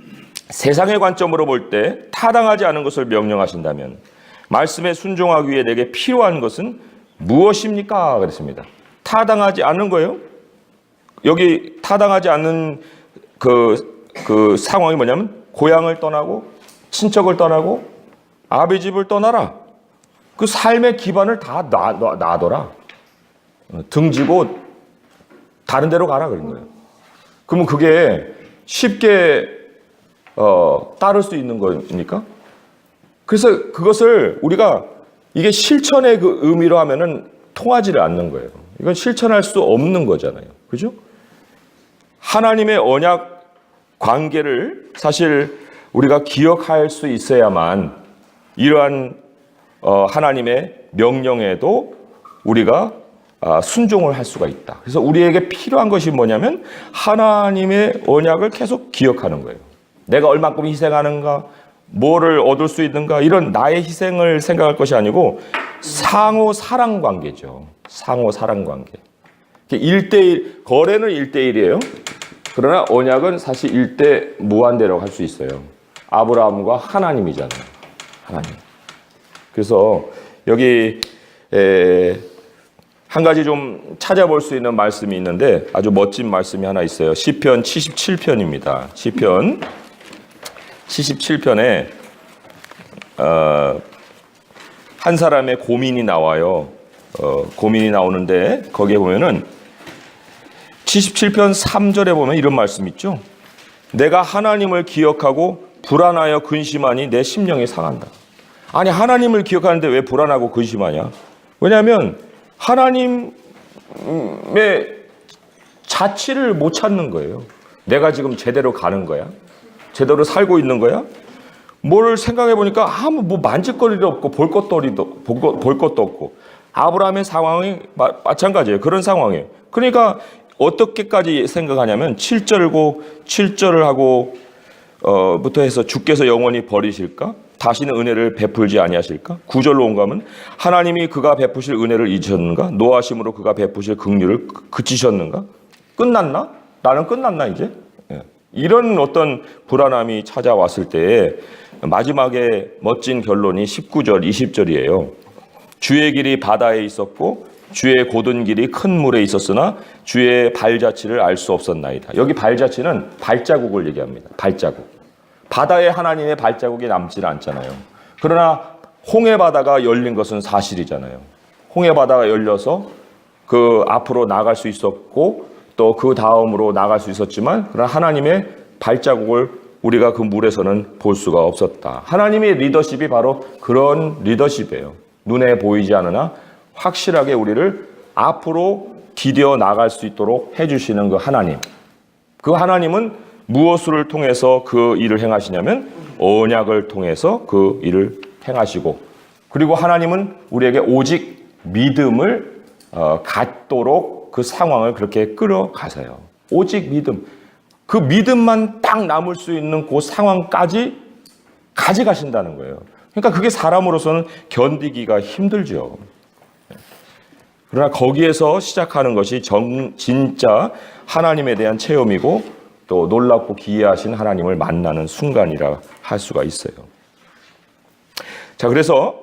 세상의 관점으로 볼 때 타당하지 않은 것을 명령하신다면 말씀에 순종하기 위해 내게 필요한 것은 무엇입니까? 그랬습니다. 타당하지 않는 거예요. 여기 타당하지 않는 그 상황이 뭐냐면, 고향을 떠나고 친척을 떠나고 아비 집을 떠나라. 그 삶의 기반을 다 놔둬라. 등지고 다른 데로 가라 그런 거예요. 그러면 그게 쉽게 따를 수 있는 거니까. 그래서 그것을 우리가 이게 실천의 그 의미로 하면은 통하지를 않는 거예요. 이건 실천할 수 없는 거잖아요. 그죠? 하나님의 언약 관계를 사실 우리가 기억할 수 있어야만 이러한 하나님의 명령에도 우리가 순종을 할 수가 있다. 그래서 우리에게 필요한 것이 뭐냐면 하나님의 언약을 계속 기억하는 거예요. 내가 얼마큼 희생하는가, 뭐를 얻을 수 있는가, 이런 나의 희생을 생각할 것이 아니고 상호 사랑 관계죠. 상호 사랑 관계. 1대1, 거래는 1대1이에요. 그러나 언약은 사실 1대 무한대라고 할 수 있어요. 아브라함과 하나님이잖아요. 하나님. 그래서 여기 한 가지 좀 찾아볼 수 있는 말씀이 있는데 아주 멋진 말씀이 하나 있어요. 시편 77편입니다. 시편 77편에 한 사람의 고민이 나와요. 고민이 나오는데 거기에 보면은 77편 3절에 보면 이런 말씀 있죠. 내가 하나님을 기억하고 불안하여 근심하니 내 심령이 상한다. 아니, 하나님을 기억하는데 왜 불안하고 근심하냐? 왜냐하면 하나님의 자취를 못 찾는 거예요. 내가 지금 제대로 가는 거야? 제대로 살고 있는 거야? 뭘 생각해 보니까 뭐 만질 거리도 없고 볼 것도 없고, 아브라함의 상황이 마찬가지예요. 그런 상황이에요. 그러니까 어떻게까지 생각하냐면 7절을 하고 부터 해서 주께서 영원히 버리실까? 다시는 은혜를 베풀지 아니하실까? 9절로 온 가면 하나님이 그가 베푸실 은혜를 잊으셨는가? 노하심으로 그가 베푸실 긍휼을 그치셨는가? 끝났나? 나는 끝났나 이제? 이런 어떤 불안함이 찾아왔을 때에 마지막에 멋진 결론이 19절, 20절이에요. 주의 길이 바다에 있었고 주의 곧은 길이 큰 물에 있었으나 주의 발자취를 알 수 없었나이다. 여기 발자취는 발자국을 얘기합니다. 발자국. 바다에 하나님의 발자국이 남지는 않잖아요. 그러나 홍해 바다가 열린 것은 사실이잖아요. 홍해 바다가 열려서 그 앞으로 나갈 수 있었고 또 그 다음으로 나갈 수 있었지만 그러나 하나님의 발자국을 우리가 그 물에서는 볼 수가 없었다. 하나님의 리더십이 바로 그런 리더십이에요. 눈에 보이지 않으나 확실하게 우리를 앞으로 디뎌 나갈 수 있도록 해주시는 그 하나님. 그 하나님은 무엇을 통해서 그 일을 행하시냐면 언약을 통해서 그 일을 행하시고, 그리고 하나님은 우리에게 오직 믿음을 갖도록 그 상황을 그렇게 끌어가세요. 오직 믿음. 그 믿음만 딱 남을 수 있는 그 상황까지 가져가신다는 거예요. 그러니까 그게 사람으로서는 견디기가 힘들죠. 그러나 거기에서 시작하는 것이 진짜 하나님에 대한 체험이고 또 놀랍고 기이하신 하나님을 만나는 순간이라 할 수가 있어요. 자, 그래서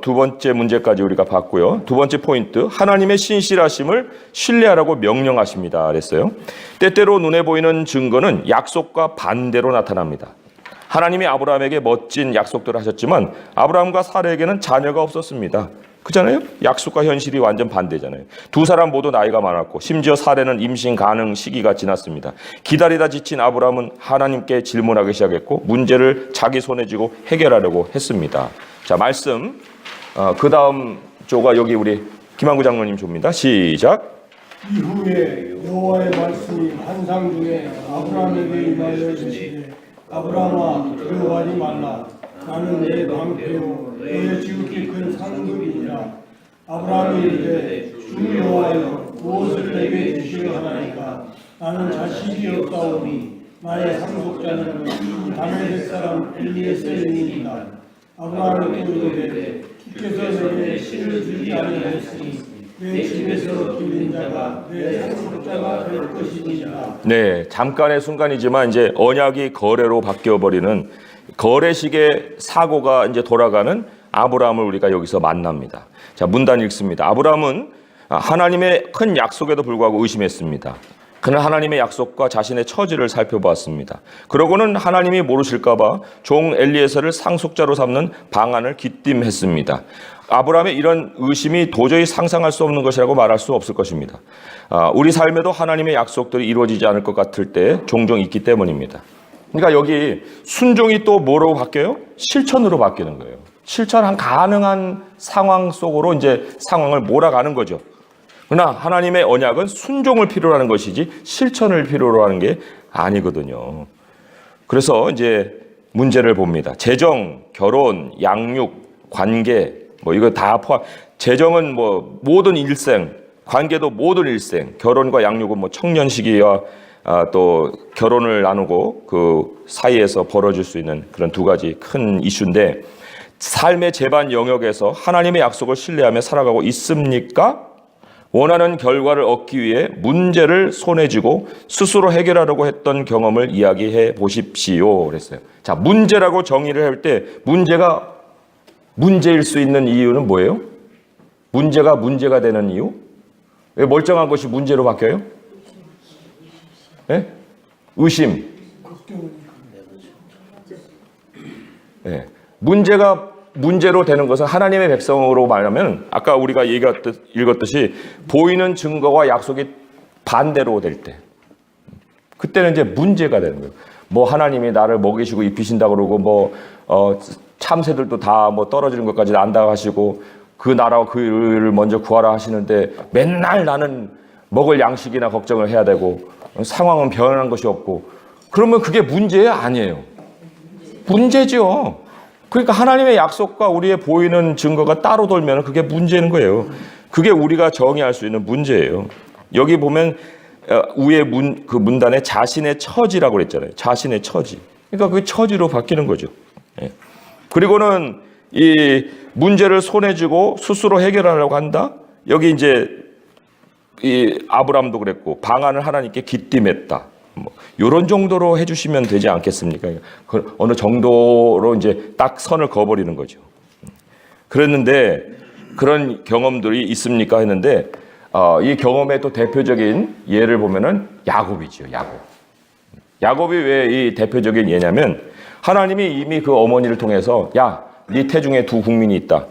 두 번째 문제까지 우리가 봤고요. 두 번째 포인트, 하나님의 신실하심을 신뢰하라고 명령하십니다 그랬어요. 때때로 눈에 보이는 증거는 약속과 반대로 나타납니다. 하나님이 아브라함에게 멋진 약속들을 하셨지만 아브라함과 사라에게는 자녀가 없었습니다. 그잖아요? 약속과 현실이 완전 반대잖아요. 두 사람 모두 나이가 많았고 심지어 사라는 임신 가능 시기가 지났습니다. 기다리다 지친 아브라함은 하나님께 질문하기 시작했고 문제를 자기 손에 쥐고 해결하려고 했습니다. 자, 말씀 그 다음 조가 여기 우리 김한구 장로님 조입니다. 시작. 이후에 여호와의 말씀이 환상 중에 아브라함에게 임하여 이르시되 아브라함아 두려워하지 말라. 나는 내 방패요 너의 지극히 큰 상급이니라. 아브라함이 이르되 주 여호와여 무엇을 내게 주시려 하나이까. 나는 자식이 없사오니 나의 상속자는 이 다메섹 사람 엘리에셀이니이다. 아브라함이 또 이르되 주께서 내게 신을 주지 아니하였으니 내 집에서 길린 자가 내 상속자가 될 것이니라. 네, 잠깐의 순간이지만 이제 언약이 거래로 바뀌어버리는 거래식의 사고가 이제 돌아가는 아브라함을 우리가 여기서 만납니다. 자, 문단 읽습니다. 아브라함은 하나님의 큰 약속에도 불구하고 의심했습니다. 그는 하나님의 약속과 자신의 처지를 살펴보았습니다. 그러고는 하나님이 모르실까봐 종 엘리에셀을 상속자로 삼는 방안을 기띔했습니다. 아브라함의 이런 의심이 도저히 상상할 수 없는 것이라고 말할 수 없을 것입니다. 우리 삶에도 하나님의 약속들이 이루어지지 않을 것 같을 때 종종 있기 때문입니다. 그러니까 여기 순종이 또 뭐로 바뀌어요? 실천으로 바뀌는 거예요. 실천한 가능한 상황 속으로 이제 상황을 몰아가는 거죠. 그러나 하나님의 언약은 순종을 필요로 하는 것이지 실천을 필요로 하는 게 아니거든요. 그래서 이제 문제를 봅니다. 재정, 결혼, 양육, 관계, 뭐 이거 다 포함. 재정은 뭐 모든 일생, 관계도 모든 일생, 결혼과 양육은 뭐 청년 시기와 또 결혼을 나누고 그 사이에서 벌어질 수 있는 그런 두 가지 큰 이슈인데, 삶의 제반 영역에서 하나님의 약속을 신뢰하며 살아가고 있습니까? 원하는 결과를 얻기 위해 문제를 손에 쥐고 스스로 해결하려고 했던 경험을 이야기해 보십시오 그랬어요. 자, 문제라고 정의를 할 때 문제가 문제일 수 있는 이유는 뭐예요? 문제가 문제가 되는 이유? 왜 멀쩡한 것이 문제로 바뀌어요? 네? 의심. 네. 문제가 문제로 되는 것은 하나님의 백성으로 말하면 아까 우리가 읽었듯이 보이는 증거와 약속이 반대로 될 때, 그때는 이제 문제가 되는 거예요. 뭐 하나님이 나를 먹이시고 입히신다고 그러고 뭐 참새들도 다 뭐 떨어지는 것까지 안다 하시고 그 나라와 그 일을 먼저 구하라 하시는데 맨날 나는 먹을 양식이나 걱정을 해야 되고 상황은 변한 것이 없고, 그러면 그게 문제야? 아니에요. 문제죠. 그러니까 하나님의 약속과 우리의 보이는 증거가 따로 돌면 그게 문제인 거예요. 그게 우리가 정의할 수 있는 문제예요. 여기 보면 위에 그 문단에 자신의 처지라고 그랬잖아요. 자신의 처지. 그러니까 그 처지로 바뀌는 거죠. 그리고는 이 문제를 손에 쥐고 스스로 해결하려고 한다. 여기 이제 이 아브라함도 그랬고 방안을 하나님께 기띔했다. 뭐 이런 정도로 해주시면 되지 않겠습니까? 어느 정도로 이제 딱 선을 그어버리는 거죠. 그랬는데 그런 경험들이 있습니까? 했는데 이 경험의 또 대표적인 예를 보면은 야곱이죠. 야곱이 왜 이 대표적인 예냐면 하나님이 이미 그 어머니를 통해서 야, 네 태중에 두 국민이 있다.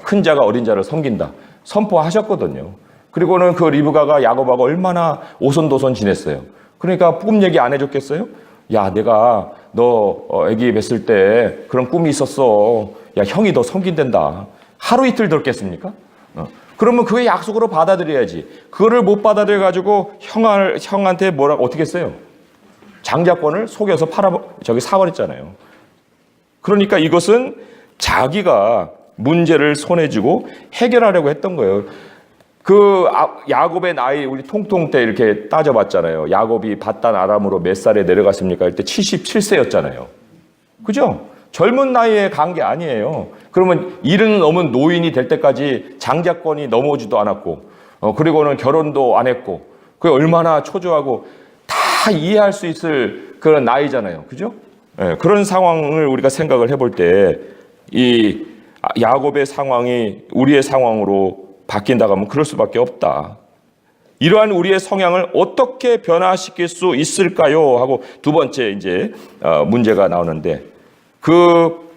큰 자가 어린 자를 섬긴다. 선포하셨거든요. 그리고는 그 리브가가 야곱하고 얼마나 오손도손 지냈어요. 그러니까 꿈 얘기 안 해줬겠어요? 야, 내가 너 아기 뵀을 때 그런 꿈이 있었어. 야, 형이 너 섬긴댄다. 하루 이틀 들었겠습니까? 그러면 그게 약속으로 받아들여야지. 그거를 못 받아들여가지고 형한테 뭐라고 어떻게 했어요? 장자권을 속여서 사버렸잖아요. 그러니까 이것은 자기가 문제를 손에 쥐고 해결하려고 했던 거예요. 그 야곱의 나이 우리 통통 때 이렇게 따져봤잖아요. 야곱이 밧단 아람으로 몇 살에 내려갔습니까? 그때 77세였잖아요. 그죠? 젊은 나이에 간 게 아니에요. 그러면 70 넘은 노인이 될 때까지 장자권이 넘어오지도 않았고 그리고는 결혼도 안 했고 그게 얼마나 초조하고 다 이해할 수 있을 그런 나이잖아요. 그죠? 네, 그런 상황을 우리가 생각을 해볼 때 이 야곱의 상황이 우리의 상황으로 바뀐다고 하면 그럴 수밖에 없다. 이러한 우리의 성향을 어떻게 변화시킬 수 있을까요? 하고 두 번째 이제 문제가 나오는데 그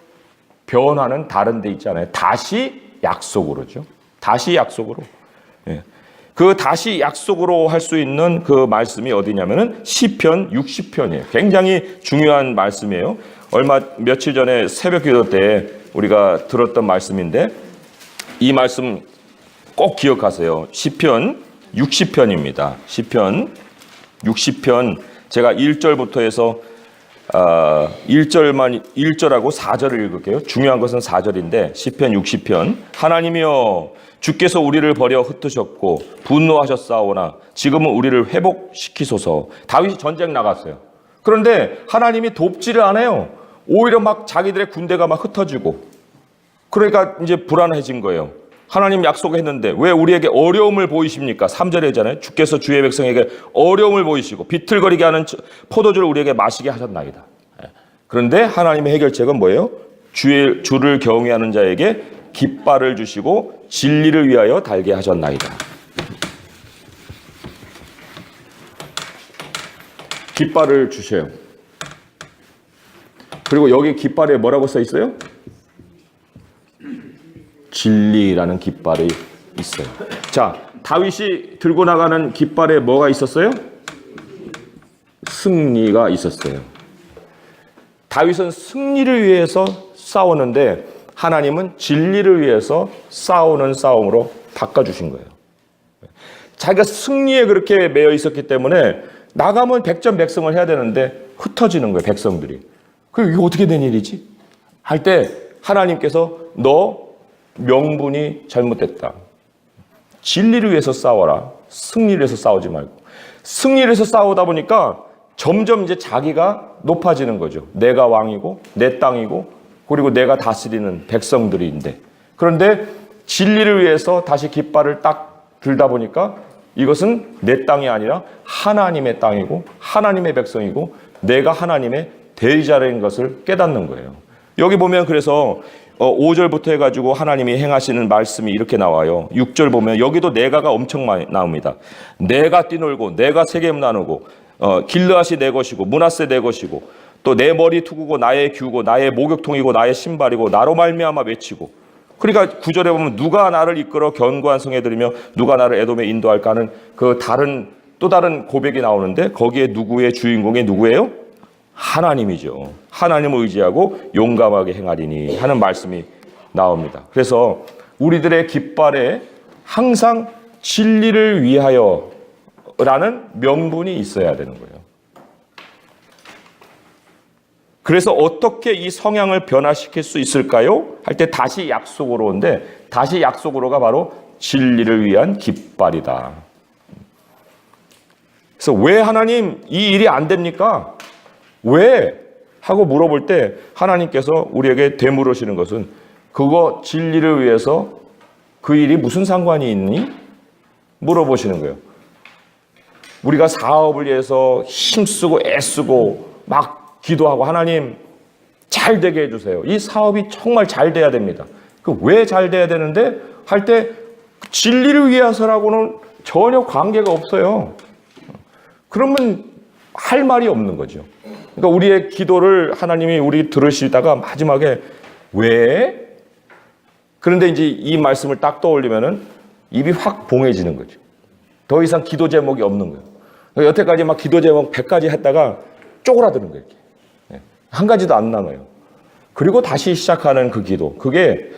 변화는 다른 데 있잖아요. 다시 약속으로죠. 다시 약속으로. 예. 그 다시 약속으로 할 수 있는 그 말씀이 어디냐면은 시편 60편이에요. 굉장히 중요한 말씀이에요. 며칠 전에 새벽 기도 때 우리가 들었던 말씀인데 이 말씀 꼭 기억하세요. 시편 60편입니다. 시편 60편 제가 1절부터 해서 1절하고 4절을 읽을게요. 중요한 것은 4절인데 시편 60편 하나님이여 주께서 우리를 버려 흩으셨고 분노하셨사오나 지금은 우리를 회복시키소서. 다윗이 전쟁 나갔어요. 그런데 하나님이 돕지를 않아요. 오히려 막 자기들의 군대가 막 흩어지고 그러니까 이제 불안해진 거예요. 하나님 약속했는데 왜 우리에게 어려움을 보이십니까? 3절이잖아요. 주께서 주의 백성에게 어려움을 보이시고 비틀거리게 하는 포도주를 우리에게 마시게 하셨나이다. 그런데 하나님의 해결책은 뭐예요? 주를 경외하는 자에게 깃발을 주시고 진리를 위하여 달게 하셨나이다. 깃발을 주셔요. 그리고 여기 깃발에 뭐라고 써 있어요? 진리라는 깃발이 있어요. 자, 다윗이 들고 나가는 깃발에 뭐가 있었어요? 승리가 있었어요. 다윗은 승리를 위해서 싸우는데 하나님은 진리를 위해서 싸우는 싸움으로 바꿔주신 거예요. 자기가 승리에 그렇게 매여 있었기 때문에 나가면 백전백승을 해야 되는데 흩어지는 거예요, 백성들이. 그럼 이거 어떻게 된 일이지? 할 때 하나님께서 너 명분이 잘못됐다. 진리를 위해서 싸워라. 승리를 위해서 싸우지 말고. 승리를 위해서 싸우다 보니까 점점 이제 자기가 높아지는 거죠. 내가 왕이고 내 땅이고 그리고 내가 다스리는 백성들인데 그런데 진리를 위해서 다시 깃발을 딱 들다 보니까 이것은 내 땅이 아니라 하나님의 땅이고 하나님의 백성이고 내가 하나님의 대리자라는 것을 깨닫는 거예요. 여기 보면 그래서 5절부터 해가지고 하나님이 행하시는 말씀이 이렇게 나와요. 6절 보면 여기도 내가가 엄청 많이 나옵니다. 내가 뛰놀고 내가 세겜 나누고 길르앗이 내 것이고 므낫세 내 것이고 또 내 머리 투구고 나의 규고 나의 목욕통이고 나의 신발이고 나로 말미암아 외치고 그러니까 9절에 보면 누가 나를 이끌어 견고한 성에 들이며 누가 나를 에돔에 인도할까 하는 그 또 다른 고백이 나오는데 거기에 누구의 주인공이 누구예요? 하나님이죠. 하나님을 의지하고 용감하게 행하리니 하는 말씀이 나옵니다. 그래서 우리들의 깃발에 항상 진리를 위하여 라는 명분이 있어야 되는 거예요. 그래서 어떻게 이 성향을 변화시킬 수 있을까요? 할 때 다시 약속으로 온데 다시 약속으로가 바로 진리를 위한 깃발이다. 그래서 왜 하나님 이 일이 안 됩니까? 왜? 하고 물어볼 때 하나님께서 우리에게 되물으시는 것은 그거 진리를 위해서 그 일이 무슨 상관이 있니? 물어보시는 거예요. 우리가 사업을 위해서 힘쓰고 애쓰고 막 기도하고 하나님 잘 되게 해주세요. 이 사업이 정말 잘 돼야 됩니다. 그 왜 잘 돼야 되는데 할 때 진리를 위해서라고는 전혀 관계가 없어요. 그러면 할 말이 없는 거죠. 그러니까 우리의 기도를 하나님이 우리 들으시다가 마지막에 왜? 그런데 이제 이 말씀을 딱 떠올리면은 입이 확 봉해지는 거죠. 더 이상 기도 제목이 없는 거예요. 그러니까 여태까지 막 기도 제목 100가지 했다가 쪼그라드는 거예요. 이렇게. 한 가지도 안 남아요. 그리고 다시 시작하는 그 기도. 그게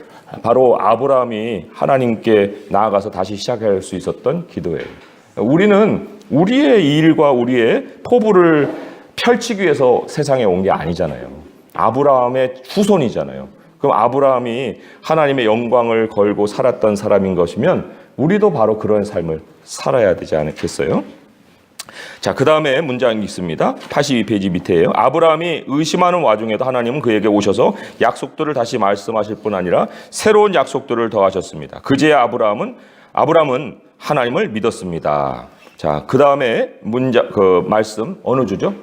바로 아브라함이 하나님께 나아가서 다시 시작할 수 있었던 기도예요. 우리는 우리의 일과 우리의 포부를 펼치기 위해서 세상에 온 게 아니잖아요. 아브라함의 후손이잖아요. 그럼 아브라함이 하나님의 영광을 걸고 살았던 사람인 것이면 우리도 바로 그런 삶을 살아야 되지 않겠어요? 자, 그 다음에 문장이 있습니다. 82페이지 밑에요. 아브라함이 의심하는 와중에도 하나님은 그에게 오셔서 약속들을 다시 말씀하실 뿐 아니라 새로운 약속들을 더하셨습니다. 그제야 아브라함은 하나님을 믿었습니다. 자, 그 다음에 말씀 어느 주죠?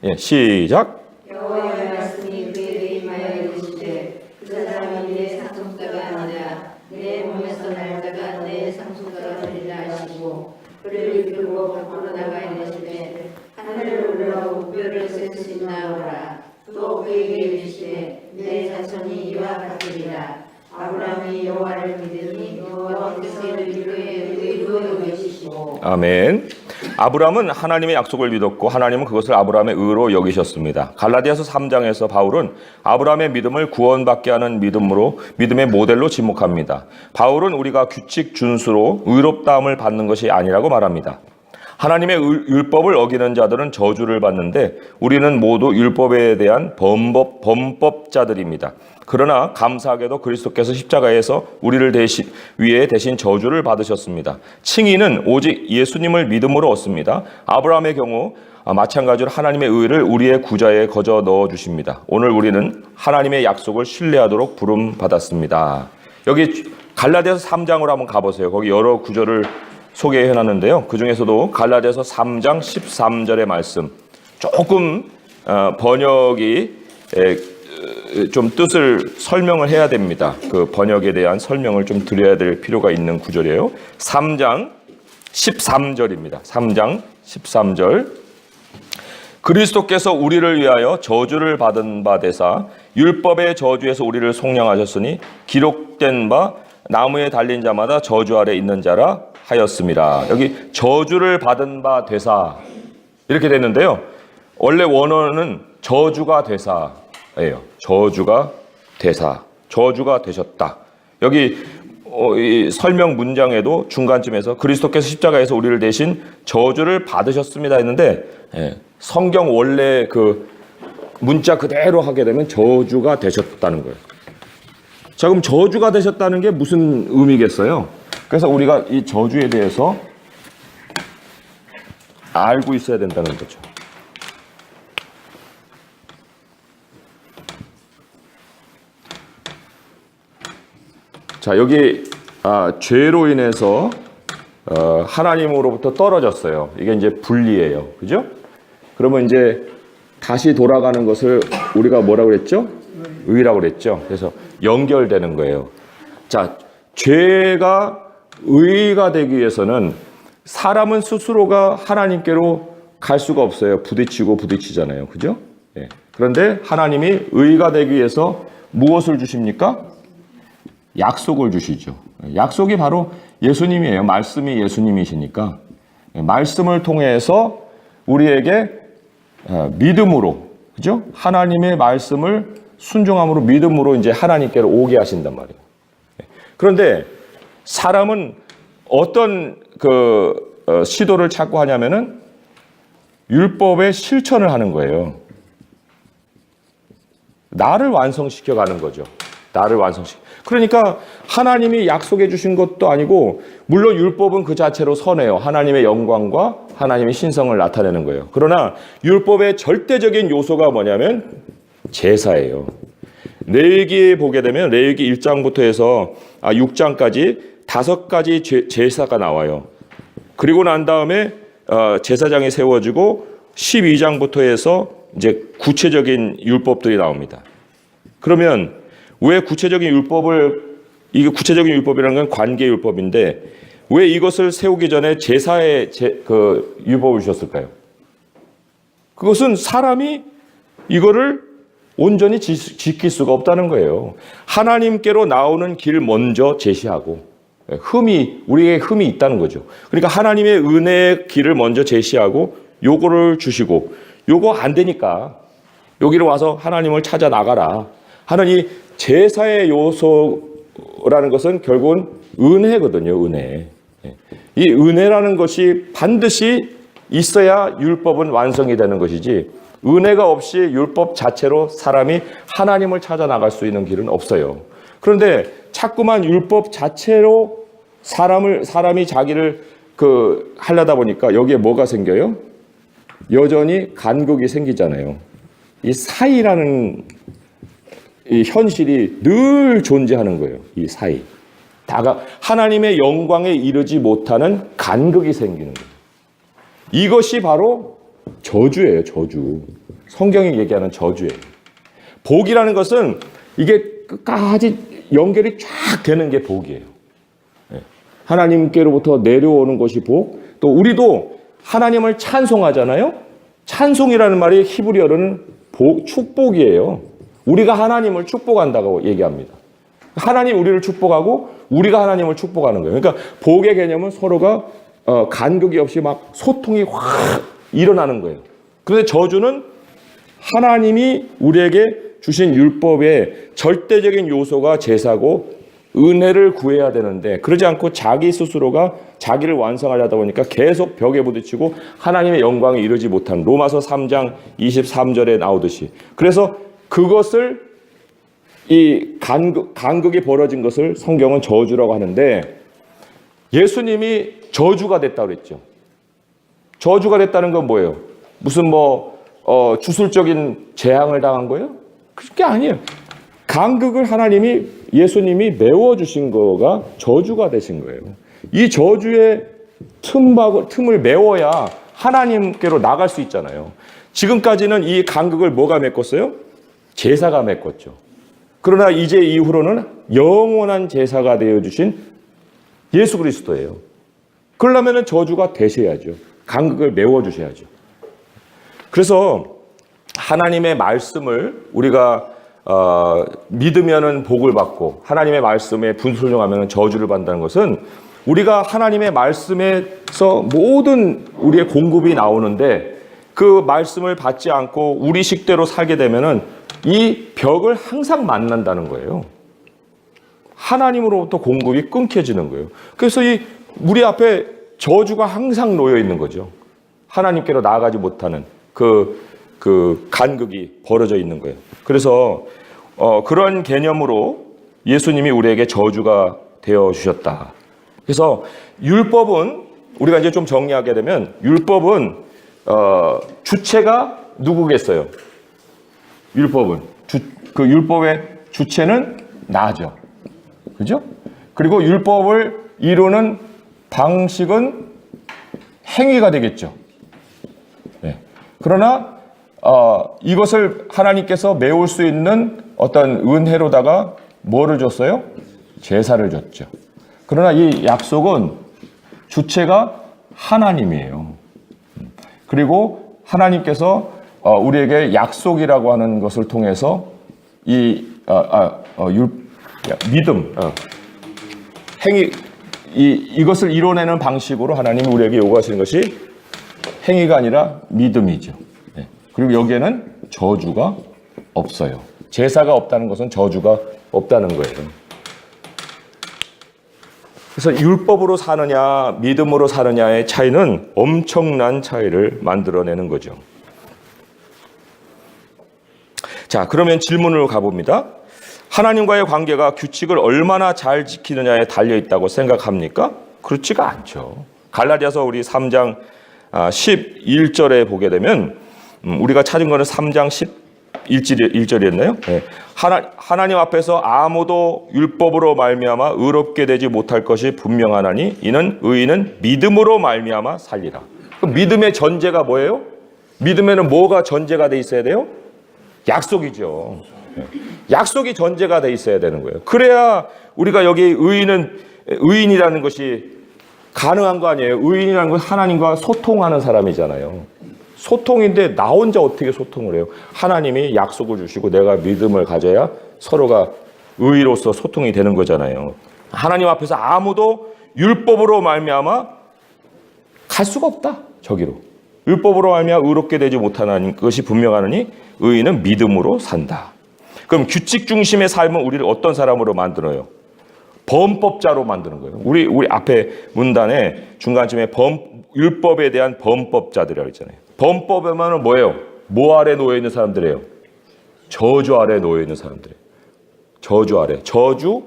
예, 시작. 여호와의 말씀이 그에게 임하여 이르시되 그 사람이 내 상속자가 아니라 내 몸에서 날다가 내 상속자가 되리라 하시고 그를 이끌고 밖으로 나가 이르시되 하늘을 올라오고 뼈를 셋이나오라. 또 그에게 이르시되 내 자손이 이와 같으리라. 아브라함이 여호와를 믿으니 여호와께서 그의 의로 여기시고. 아멘. 아브라함은 하나님의 약속을 믿었고 하나님은 그것을 아브라함의 의로 여기셨습니다. 갈라디아서 3장에서 바울은 아브라함의 믿음을 구원받게 하는 믿음의 모델로 지목합니다. 바울은 우리가 규칙 준수로 의롭다함을 받는 것이 아니라고 말합니다. 하나님의 율법을 어기는 자들은 저주를 받는데 우리는 모두 율법에 대한 범법자들입니다. 그러나 감사하게도 그리스도께서 십자가에서 우리를 위해 대신 저주를 받으셨습니다. 칭의는 오직 예수님을 믿음으로 얻습니다. 아브라함의 경우 마찬가지로 하나님의 의를 우리의 구자에 거저 넣어 주십니다. 오늘 우리는 하나님의 약속을 신뢰하도록 부름받았습니다. 여기 갈라디아서 3장으로 한번 가보세요. 거기 여러 구절을 소개해놨는데요. 그 중에서도 갈라디아서 3장 13절의 말씀, 조금 번역이 좀 뜻을 설명을 해야 됩니다. 그 번역에 대한 설명을 좀 드려야 될 필요가 있는 구절이에요. 3장 13절입니다. 3장 13절. 그리스도께서 우리를 위하여 저주를 받은 바 되사 율법의 저주에서 우리를 속량하셨으니 기록된 바 나무에 달린 자마다 저주 아래 있는 자라 하였습니다. 여기 저주를 받은 바 되사 이렇게 됐는데요. 원래 원어는 저주가 되사예요. 저주가 되사, 저주가 되셨다. 여기 이 설명 문장에도 중간쯤에서 그리스도께서 십자가에서 우리를 대신 저주를 받으셨습니다 했는데 성경 원래 그 문자 그대로 하게 되면 저주가 되셨다는 거예요. 자, 그럼 저주가 되셨다는 게 무슨 의미겠어요? 그래서 우리가 이 저주에 대해서 알고 있어야 된다는 거죠. 자, 여기 죄로 인해서 하나님으로부터 떨어졌어요. 이게 이제 분리예요. 그죠? 그러면 이제 다시 돌아가는 것을 우리가 뭐라고 그랬죠? 의라고 그랬죠. 그래서 연결되는 거예요. 자, 죄가 의가 되기 위해서는 사람은 스스로가 하나님께로 갈 수가 없어요. 부딪히잖아요. 그죠? 예. 그런데 하나님이 의가 되기 위해서 무엇을 주십니까? 약속을 주시죠. 약속이 바로 예수님이에요. 말씀이 예수님이시니까 말씀을 통해서 우리에게 믿음으로, 그죠? 하나님의 말씀을 순종함으로 믿음으로 이제 하나님께로 오게 하신단 말이에요. 그런데 사람은 어떤 시도를 찾고 하냐면은 율법의 실천을 하는 거예요. 나를 완성시켜 가는 거죠. 나를 완성시켜. 그러니까 하나님이 약속해 주신 것도 아니고, 물론 율법은 그 자체로 선해요. 하나님의 영광과 하나님의 신성을 나타내는 거예요. 그러나 율법의 절대적인 요소가 뭐냐면 제사예요. 레위기에 보게 되면 레위기 1장부터 해서 6장까지 5가지 제사가 나와요. 그리고 난 다음에 제사장이 세워지고 12장부터 해서 이제 구체적인 율법들이 나옵니다. 그러면 왜 구체적인 율법을 이게 구체적인 율법이라는 건 관계 율법인데 왜 이것을 세우기 전에 제사의 그 율법을 주셨을까요? 그것은 사람이 이거를 온전히 지킬 수가 없다는 거예요. 하나님께로 나오는 길 먼저 제시하고 우리에게 흠이 있다는 거죠. 그러니까 하나님의 은혜의 길을 먼저 제시하고 요거를 주시고 요거 안 되니까 여기로 와서 하나님을 찾아 나가라 하는 이 제사의 요소라는 것은 결국은 은혜거든요. 은혜. 이 은혜라는 것이 반드시 있어야 율법은 완성이 되는 것이지 은혜가 없이 율법 자체로 사람이 하나님을 찾아 나갈 수 있는 길은 없어요. 그런데 자꾸만 율법 자체로 사람이 자기를 하려다 보니까 여기에 뭐가 생겨요? 여전히 간극이 생기잖아요. 이 사이라는 이 현실이 늘 존재하는 거예요. 이 사이. 하나님의 영광에 이르지 못하는 간극이 생기는 거예요. 이것이 바로 저주예요. 저주. 성경이 얘기하는 저주예요. 복이라는 것은 이게 끝까지 연결이 쫙 되는 게 복이에요. 하나님께로부터 내려오는 것이 복. 또 우리도 하나님을 찬송하잖아요. 찬송이라는 말이 히브리어로는 축복이에요. 우리가 하나님을 축복한다고 얘기합니다. 하나님 우리를 축복하고 우리가 하나님을 축복하는 거예요. 그러니까 복의 개념은 서로가 간극이 없이 막 소통이 확 일어나는 거예요. 그런데 저주는 하나님이 우리에게 주신 율법의 절대적인 요소가 제사고 은혜를 구해야 되는데 그러지 않고 자기 스스로가 자기를 완성하려다 보니까 계속 벽에 부딪히고 하나님의 영광에 이르지 못한 로마서 3장 23절에 나오듯이 그래서 그것을 이 간극이 벌어진 것을 성경은 저주라고 하는데 예수님이 저주가 됐다고 그랬죠. 저주가 됐다는 건 뭐예요? 무슨 주술적인 재앙을 당한 거예요? 그게 아니에요. 간극을 예수님이 메워주신 거가 저주가 되신 거예요. 이 저주의 틈을 메워야 하나님께로 나갈 수 있잖아요. 지금까지는 이 간극을 뭐가 메꿨어요? 제사가 메꿨죠. 그러나 이제 이후로는 영원한 제사가 되어주신 예수 그리스도예요. 그러려면 저주가 되셔야죠. 간극을 메워주셔야죠. 그래서 하나님의 말씀을 우리가 믿으면은 복을 받고 하나님의 말씀에 분순종하면 저주를 받는다는 것은 우리가 하나님의 말씀에서 모든 우리의 공급이 나오는데 그 말씀을 받지 않고 우리 식대로 살게 되면은 이 벽을 항상 만난다는 거예요. 하나님으로부터 공급이 끊겨지는 거예요. 그래서 우리 앞에 저주가 항상 놓여 있는 거죠. 하나님께로 나아가지 못하는 그 간극이 벌어져 있는 거예요. 그래서 그런 개념으로 예수님이 우리에게 저주가 되어 주셨다. 그래서 율법은 우리가 이제 좀 정리하게 되면 율법은 주체가 누구겠어요? 율법은 그 율법의 주체는 나죠. 그죠? 그리고 율법을 이루는 방식은 행위가 되겠죠. 네. 그러나 이것을 하나님께서 메울 수 있는 어떤 은혜로다가 뭐를 줬어요? 제사를 줬죠. 그러나 이 약속은 주체가 하나님이에요. 그리고 하나님께서 우리에게 약속이라고 하는 것을 통해서 믿음, 행위, 이것을 이뤄내는 방식으로 하나님이 우리에게 요구하시는 것이 행위가 아니라 믿음이죠. 네. 그리고 여기에는 저주가 없어요. 제사가 없다는 것은 저주가 없다는 거예요. 그래서 율법으로 사느냐, 믿음으로 사느냐의 차이는 엄청난 차이를 만들어내는 거죠. 자, 그러면 질문으로 가봅니다. 하나님과의 관계가 규칙을 얼마나 잘 지키느냐에 달려있다고 생각합니까? 그렇지가 않죠. 갈라디아서 우리 3장 11절에 보게 되면 우리가 찾은 거는 3장 11절이었나요? 네. 하나님 앞에서 아무도 율법으로 말미암아 의롭게 되지 못할 것이 분명하나니 이는 의인은 믿음으로 말미암아 살리라. 그럼 믿음의 전제가 뭐예요? 믿음에는 뭐가 전제가 돼 있어야 돼요? 약속이죠. 약속이 전제가 돼 있어야 되는 거예요. 그래야 우리가 여기 의인이라는 것이 가능한 거 아니에요. 의인이라는 건 하나님과 소통하는 사람이잖아요. 소통인데 나 혼자 어떻게 소통을 해요? 하나님이 약속을 주시고 내가 믿음을 가져야 서로가 의로서 소통이 되는 거잖아요. 하나님 앞에서 아무도 율법으로 말미암아 갈 수가 없다. 저기로. 율법으로 말미암아 의롭게 되지 못하는 것이 분명하느니 의인은 믿음으로 산다. 그럼 규칙 중심의 삶은 우리를 어떤 사람으로 만들어요? 범법자로 만드는 거예요. 우리 앞에 문단에 중간쯤에 율법에 대한 범법자들이라고 했잖아요. 범법에만은 뭐예요? 뭐 아래 놓여 있는 사람들이에요? 저주 아래 놓여 있는 사람들이에요. 저주 아래. 저주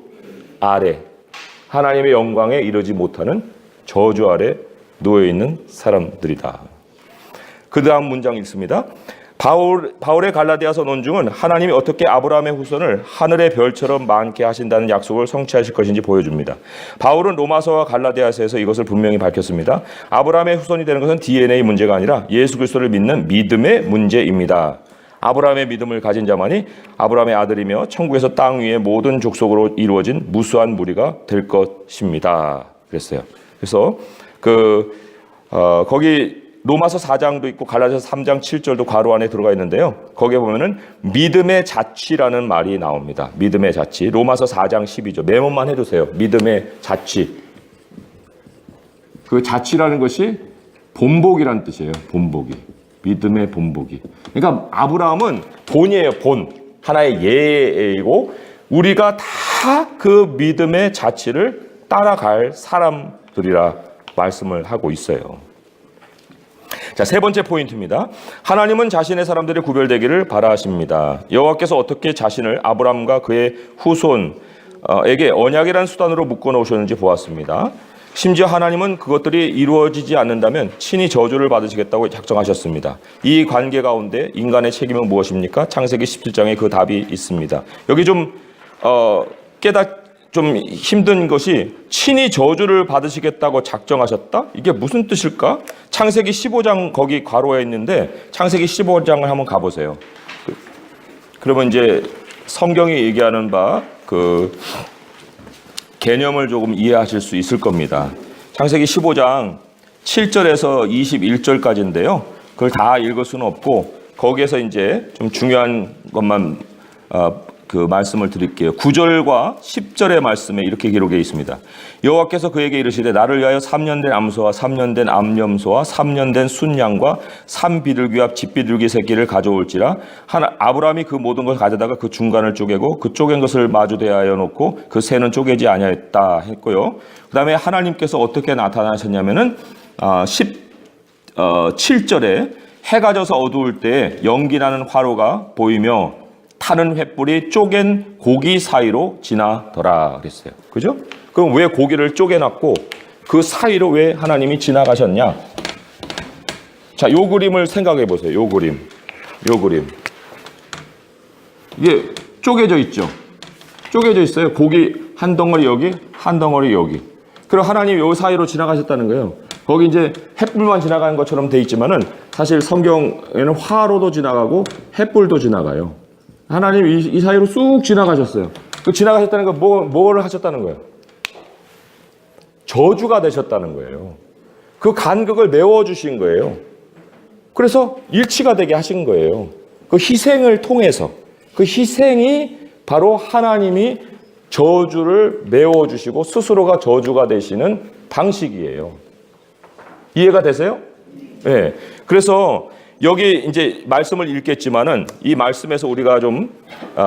아래. 하나님의 영광에 이르지 못하는 저주 아래 놓여 있는 사람들이다. 그 다음 문장 읽습니다. 바울의 갈라디아서 논중은 하나님이 어떻게 아브라함의 후손을 하늘의 별처럼 많게 하신다는 약속을 성취하실 것인지 보여줍니다. 바울은 로마서와 갈라디아서에서 이것을 분명히 밝혔습니다. 아브라함의 후손이 되는 것은 DNA 문제가 아니라 예수 그리스도를 믿는 믿음의 문제입니다. 아브라함의 믿음을 가진 자만이 아브라함의 아들이며 천국에서 땅 위의 모든 족속으로 이루어진 무수한 무리가 될 것입니다. 그랬어요. 그래서 거기 로마서 4장도 있고 갈라디아서 3장 7절도 괄호 안에 들어가 있는데요. 거기에 보면은 믿음의 자취라는 말이 나옵니다. 믿음의 자취. 로마서 4장 12절. 메모만 해두세요. 믿음의 자취. 그 자취라는 것이 본보기라는 뜻이에요. 본보기. 믿음의 본보기. 그러니까 아브라함은 본이에요. 본. 하나의 예이고 우리가 다 그 믿음의 자취를 따라갈 사람들이라 말씀을 하고 있어요. 자, 세 번째 포인트입니다. 하나님은 자신의 사람들이 구별되기를 바라십니다. 여호와께서 어떻게 자신을 아브라함과 그의 후손에게 언약이라는 수단으로 묶어놓으셨는지 보았습니다. 심지어 하나님은 그것들이 이루어지지 않는다면 친히 저주를 받으시겠다고 작정하셨습니다. 이 관계 가운데 인간의 책임은 무엇입니까? 창세기 17장에 그 답이 있습니다. 여기 좀 좀 힘든 것이 친히 저주를 받으시겠다고 작정하셨다? 이게 무슨 뜻일까? 창세기 15장 거기 괄호에 있는데 창세기 15장을 한번 가보세요. 그러면 이제 성경이 얘기하는 바 그 개념을 조금 이해하실 수 있을 겁니다. 창세기 15장 7절에서 21절까지인데요. 그걸 다 읽을 수는 없고 거기에서 이제 좀 중요한 것만 그 말씀을 드릴게요. 9절과 10절의 말씀에 이렇게 기록되어 있습니다. 여호와께서 그에게 이르시되 나를 위하여 3년 된 암소와 3년 된 암염소와 3년 된 순양과 3비둘기와 집비둘기 새끼를 가져올지라. 아브라함이 그 모든 것을 가져다가 그 중간을 쪼개고 그 쪼갠 것을 마주 대하여 놓고 그 새는 쪼개지 아니하였다 했고요. 그 다음에 하나님께서 어떻게 나타나셨냐면은 17절에 해가 져서 어두울 때에 연기나는 화로가 보이며 타는 횃불이 쪼갠 고기 사이로 지나더라 그랬어요. 그죠? 그럼 왜 고기를 쪼개놨고 그 사이로 왜 하나님이 지나가셨냐? 자, 요 그림을 생각해 보세요. 요 그림. 이게 쪼개져 있죠? 쪼개져 있어요. 고기 한 덩어리 여기, 한 덩어리 여기. 그럼 하나님이 요 사이로 지나가셨다는 거예요. 거기 이제 횃불만 지나가는 것처럼 돼 있지만은 사실 성경에는 화로도 지나가고 횃불도 지나가요. 하나님이 이 사이로 쑥 지나가셨어요. 그 지나가셨다는 건 뭐를 하셨다는 거예요? 저주가 되셨다는 거예요. 그 간극을 메워주신 거예요. 그래서 일치가 되게 하신 거예요. 그 희생을 통해서. 그 희생이 바로 하나님이 저주를 메워주시고 스스로가 저주가 되시는 방식이에요. 이해가 되세요? 네. 그래서 여기 이제 말씀을 읽겠지만은 이 말씀에서 우리가 좀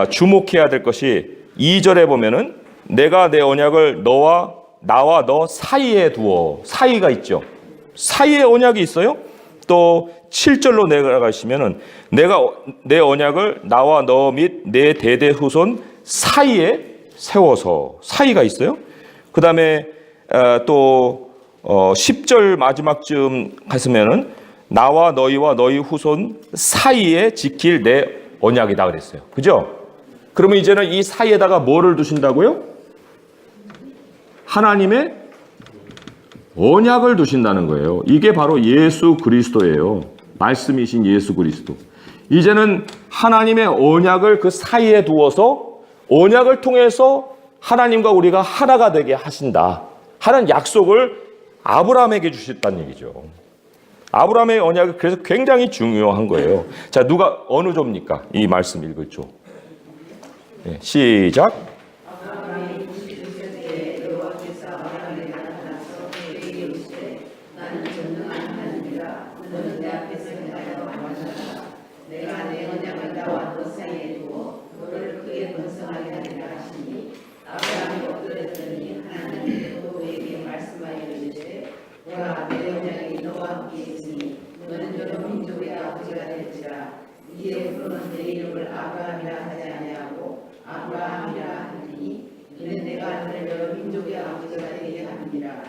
주목해야 될 것이 2절에 보면은 내가 내 언약을 나와 너 사이에 두어. 사이가 있죠. 사이에 언약이 있어요. 또 7절로 내려가시면은 내가 내 언약을 나와 너 및 내 대대 후손 사이에 세워서. 사이가 있어요. 그 다음에 또 10절 마지막쯤 갔으면은 나와 너희와 너희 후손 사이에 지킬 내 언약이다 그랬어요. 그죠? 그러면 이제는 이 사이에다가 뭐를 두신다고요? 하나님의 언약을 두신다는 거예요. 이게 바로 예수 그리스도예요. 말씀이신 예수 그리스도. 이제는 하나님의 언약을 그 사이에 두어서 언약을 통해서 하나님과 우리가 하나가 되게 하신다 하는 약속을 아브라함에게 주셨다는 얘기죠. 아브라함의 언약이 그래서 굉장히 중요한 거예요. 자, 누가 어느 조입니까? 이 말씀 읽을 조. 네, 시작. 이에 그는 내 이름을 아브라함이라 하지 아니하고 아브라함이라 하니 이는 내가 너를 여러 민족의 아버지가 되게 하느니라.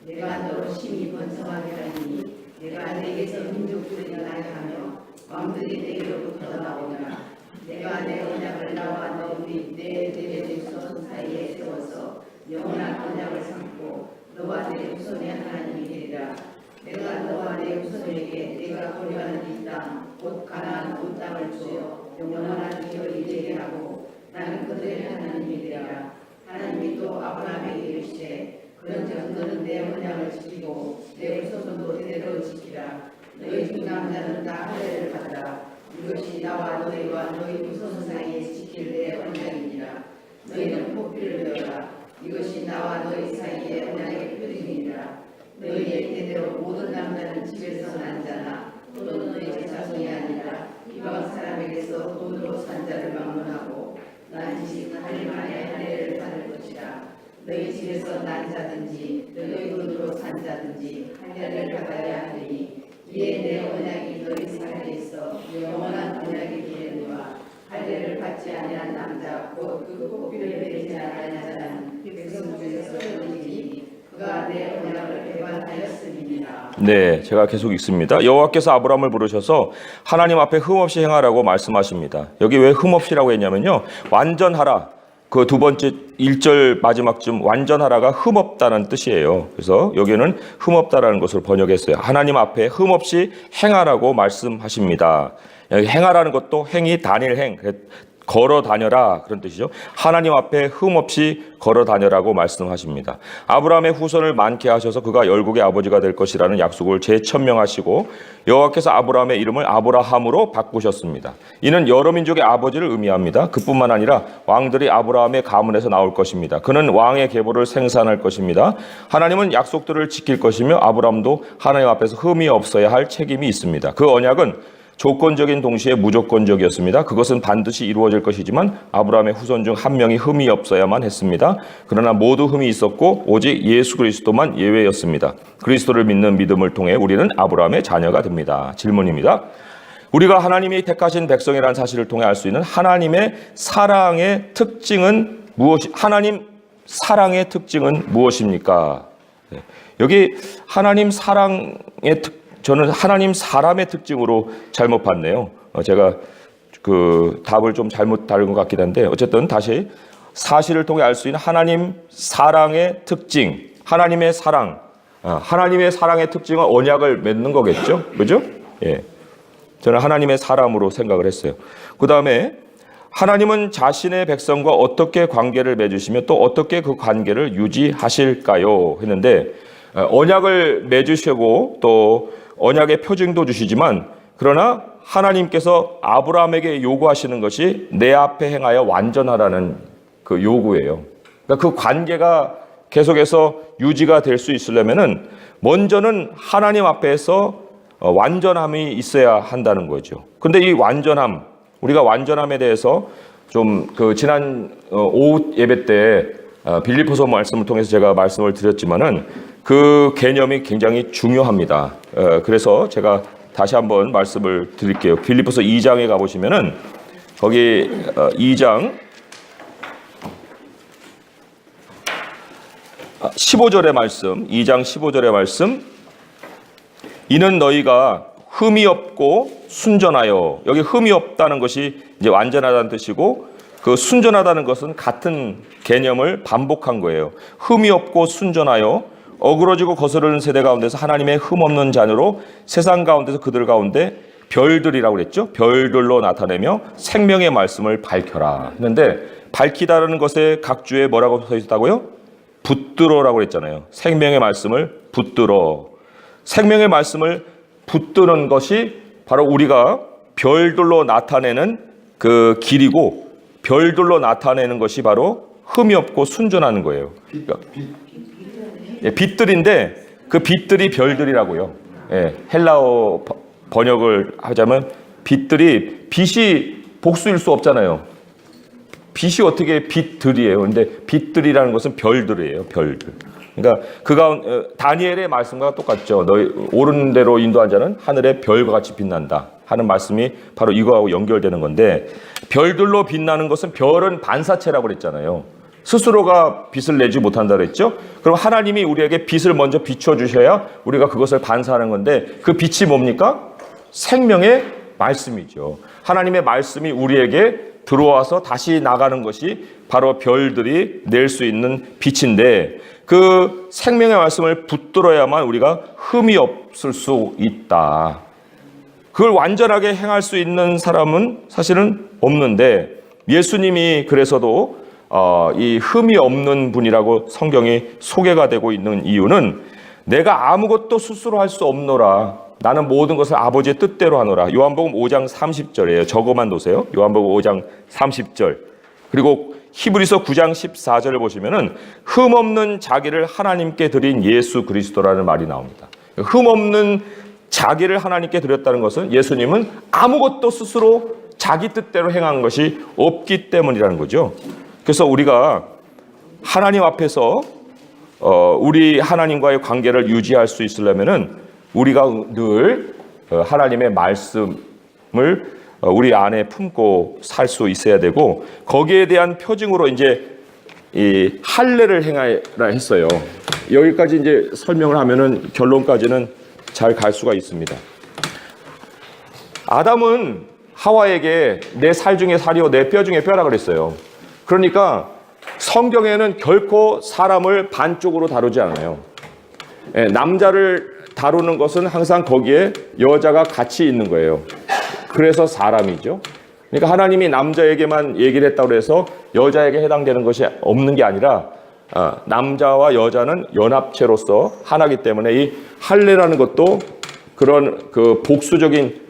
내가 너로 심히 번성하게 하니 내가 내게서 민족들이 나게 하며 왕들이 내게로부터 나오리라. 내가 내 언약을 나와 너희 내 후손 사이에 세워서 영원한 언약을 삼고 너와 내 후손의 하나님이 되리라. 내가 너와 내 후손에게 내가 거류하는 이 땅 곧 가나안 온 땅을 주어 영원한 기업이 되게 하고 나는 그들의 하나님이 되리라. 하나님이 또 아브라함에게 이르시되 그런즉 너는 내 언약을 지키고 내 후손도 대대로 지키라. 너희 중 남자는 다 할례를 받으라. 이것이 나와 너희와 너희 후손 사이에 지킬 내 언약이니라. 너희는 포피를 배워라. 이것이 나와 너희 사이에 언약의 표징이니라. 너희의 대대로 모든 남자는 집에서 난 자나 또는 너희의 자손이 아니라 이방 사람에게서 돈으로 산 자를 막론하고 난지 할례만의 할례를 받을 것이라. 너희 집에서 난 자든지 너희 돈으로 산 자든지 할례를 받아야 하니 이에 내 언약이 너희 사이에 있어 영원한 언약이 되느니와 할례를 받지 아니한 남자 곧 그 포피를 베리지 아니한 자는 백성 중에서 끊이니 그가 내 언약을 배반하였음이니라. 네, 제가 계속 읽습니다. 여호와께서 아브라함을 부르셔서 하나님 앞에 흠없이 행하라고 말씀하십니다. 여기 왜 흠없이라고 했냐면요, 완전하라. 그 두 번째 1절 마지막쯤 완전하라가 흠없다는 뜻이에요. 그래서 여기는 흠없다라는 것으로 번역했어요. 하나님 앞에 흠없이 행하라고 말씀하십니다. 여기 행하라는 것도 행이 단일행, 걸어 다녀라 그런 뜻이죠. 하나님 앞에 흠없이 걸어 다녀라고 말씀하십니다. 아브라함의 후손을 많게 하셔서 그가 열국의 아버지가 될 것이라는 약속을 재천명하시고 여호와께서 아브라함의 이름을 아브라함으로 바꾸셨습니다. 이는 여러 민족의 아버지를 의미합니다. 그뿐만 아니라 왕들이 아브라함의 가문에서 나올 것입니다. 그는 왕의 계보를 생산할 것입니다. 하나님은 약속들을 지킬 것이며 아브라함도 하나님 앞에서 흠이 없어야 할 책임이 있습니다. 그 언약은 조건적인 동시에 무조건적이었습니다. 그것은 반드시 이루어질 것이지만 아브라함의 후손 중 한 명이 흠이 없어야만 했습니다. 그러나 모두 흠이 있었고 오직 예수 그리스도만 예외였습니다. 그리스도를 믿는 믿음을 통해 우리는 아브라함의 자녀가 됩니다. 질문입니다. 우리가 하나님이 택하신 백성이라는 사실을 통해 알 수 있는 하나님의 사랑의 특징은 하나님 사랑의 특징은 무엇입니까? 여기 하나님 사랑의 저는 하나님 사람의 특징으로 잘못 봤네요. 제가 그 답을 좀 잘못 다룬 것 같긴 한데 어쨌든 다시 사실을 통해 알 수 있는 하나님 사랑의 특징, 하나님의 사랑, 하나님의 사랑의 특징은 언약을 맺는 거겠죠, 그죠? 예, 저는 하나님의 사람으로 생각을 했어요. 그 다음에 하나님은 자신의 백성과 어떻게 관계를 맺으시며 또 어떻게 그 관계를 유지하실까요? 했는데 언약을 맺으시고 또 언약의 표징도 주시지만 그러나 하나님께서 아브라함에게 요구하시는 것이 내 앞에 행하여 완전하라는 그 요구예요. 그러니까 그 관계가 계속해서 유지가 될 수 있으려면은 먼저는 하나님 앞에서 완전함이 있어야 한다는 거죠. 근데 이 완전함, 우리가 완전함에 대해서 좀 그 지난 오후 예배 때 빌립보서 말씀을 통해서 제가 말씀을 드렸지만은 그 개념이 굉장히 중요합니다. 그래서 제가 다시 한번 말씀을 드릴게요. 빌립보서 2장에 가보시면은 거기 2장 15절의 말씀, 2장 15절의 말씀, 이는 너희가 흠이 없고 순전하여, 여기 흠이 없다는 것이 이제 완전하다는 뜻이고 그 순전하다는 것은 같은 개념을 반복한 거예요. 흠이 없고 순전하여 어그러지고 거스르는 세대 가운데서 하나님의 흠 없는 자녀로 세상 가운데서 그들 가운데 별들이라고 그랬죠. 별들로 나타내며 생명의 말씀을 밝혀라 했는데, 밝히다라는 것에 각주에 뭐라고 써 있다고요? 붙들어라고 그랬잖아요. 생명의 말씀을 붙들어. 생명의 말씀을 붙드는 것이 바로 우리가 별들로 나타내는 그 길이고, 별들로 나타내는 것이 바로 흠이 없고 순전한 거예요. 그러니까 빛들인데 그 빛들이 별들이라고요. 예, 헬라어 번역을 하자면 빛이 복수일 수 없잖아요. 빛이 어떻게 빛들이에요? 근데 빛들이라는 것은 별들이에요. 별들. 그러니까 다니엘의 말씀과 똑같죠. 너희 옳은 대로 인도한 자는 하늘의 별과 같이 빛난다 하는 말씀이 바로 이거하고 연결되는 건데, 별들로 빛나는 것은, 별은 반사체라고 그랬잖아요. 스스로가 빛을 내지 못한다 그랬죠. 그럼 하나님이 우리에게 빛을 먼저 비춰주셔야 우리가 그것을 반사하는 건데, 그 빛이 뭡니까? 생명의 말씀이죠. 하나님의 말씀이 우리에게 들어와서 다시 나가는 것이 바로 별들이 낼 수 있는 빛인데, 그 생명의 말씀을 붙들어야만 우리가 흠이 없을 수 있다. 그걸 완전하게 행할 수 있는 사람은 사실은 없는데, 예수님이 그래서도 이 흠이 없는 분이라고 성경이 소개가 되고 있는 이유는, 내가 아무것도 스스로 할 수 없노라, 나는 모든 것을 아버지의 뜻대로 하노라. 요한복음 5장 30절이에요. 저거만 놓으세요. 요한복음 5장 30절. 그리고 히브리서 9장 14절을 보시면은 흠 없는 자기를 하나님께 드린 예수 그리스도라는 말이 나옵니다. 흠 없는 자기를 하나님께 드렸다는 것은, 예수님은 아무것도 스스로 자기 뜻대로 행한 것이 없기 때문이라는 거죠. 그래서 우리가 하나님 앞에서 우리 하나님과의 관계를 유지할 수 있으려면은, 우리가 늘 하나님의 말씀을 우리 안에 품고 살 수 있어야 되고, 거기에 대한 표징으로 이제 이 할례를 행하라 했어요. 여기까지 이제 설명을 하면은 결론까지는 잘 갈 수가 있습니다. 아담은 하와에게 내 살 중에 살이요 내 뼈 중에 뼈라 그랬어요. 그러니까 성경에는 결코 사람을 반쪽으로 다루지 않아요. 남자를 다루는 것은 항상 거기에 여자가 같이 있는 거예요. 그래서 사람이죠. 그러니까 하나님이 남자에게만 얘기를 했다고 해서 여자에게 해당되는 것이 없는 게 아니라, 남자와 여자는 연합체로서 하나이기 때문에 이 할례라는 것도 그런 그 복수적인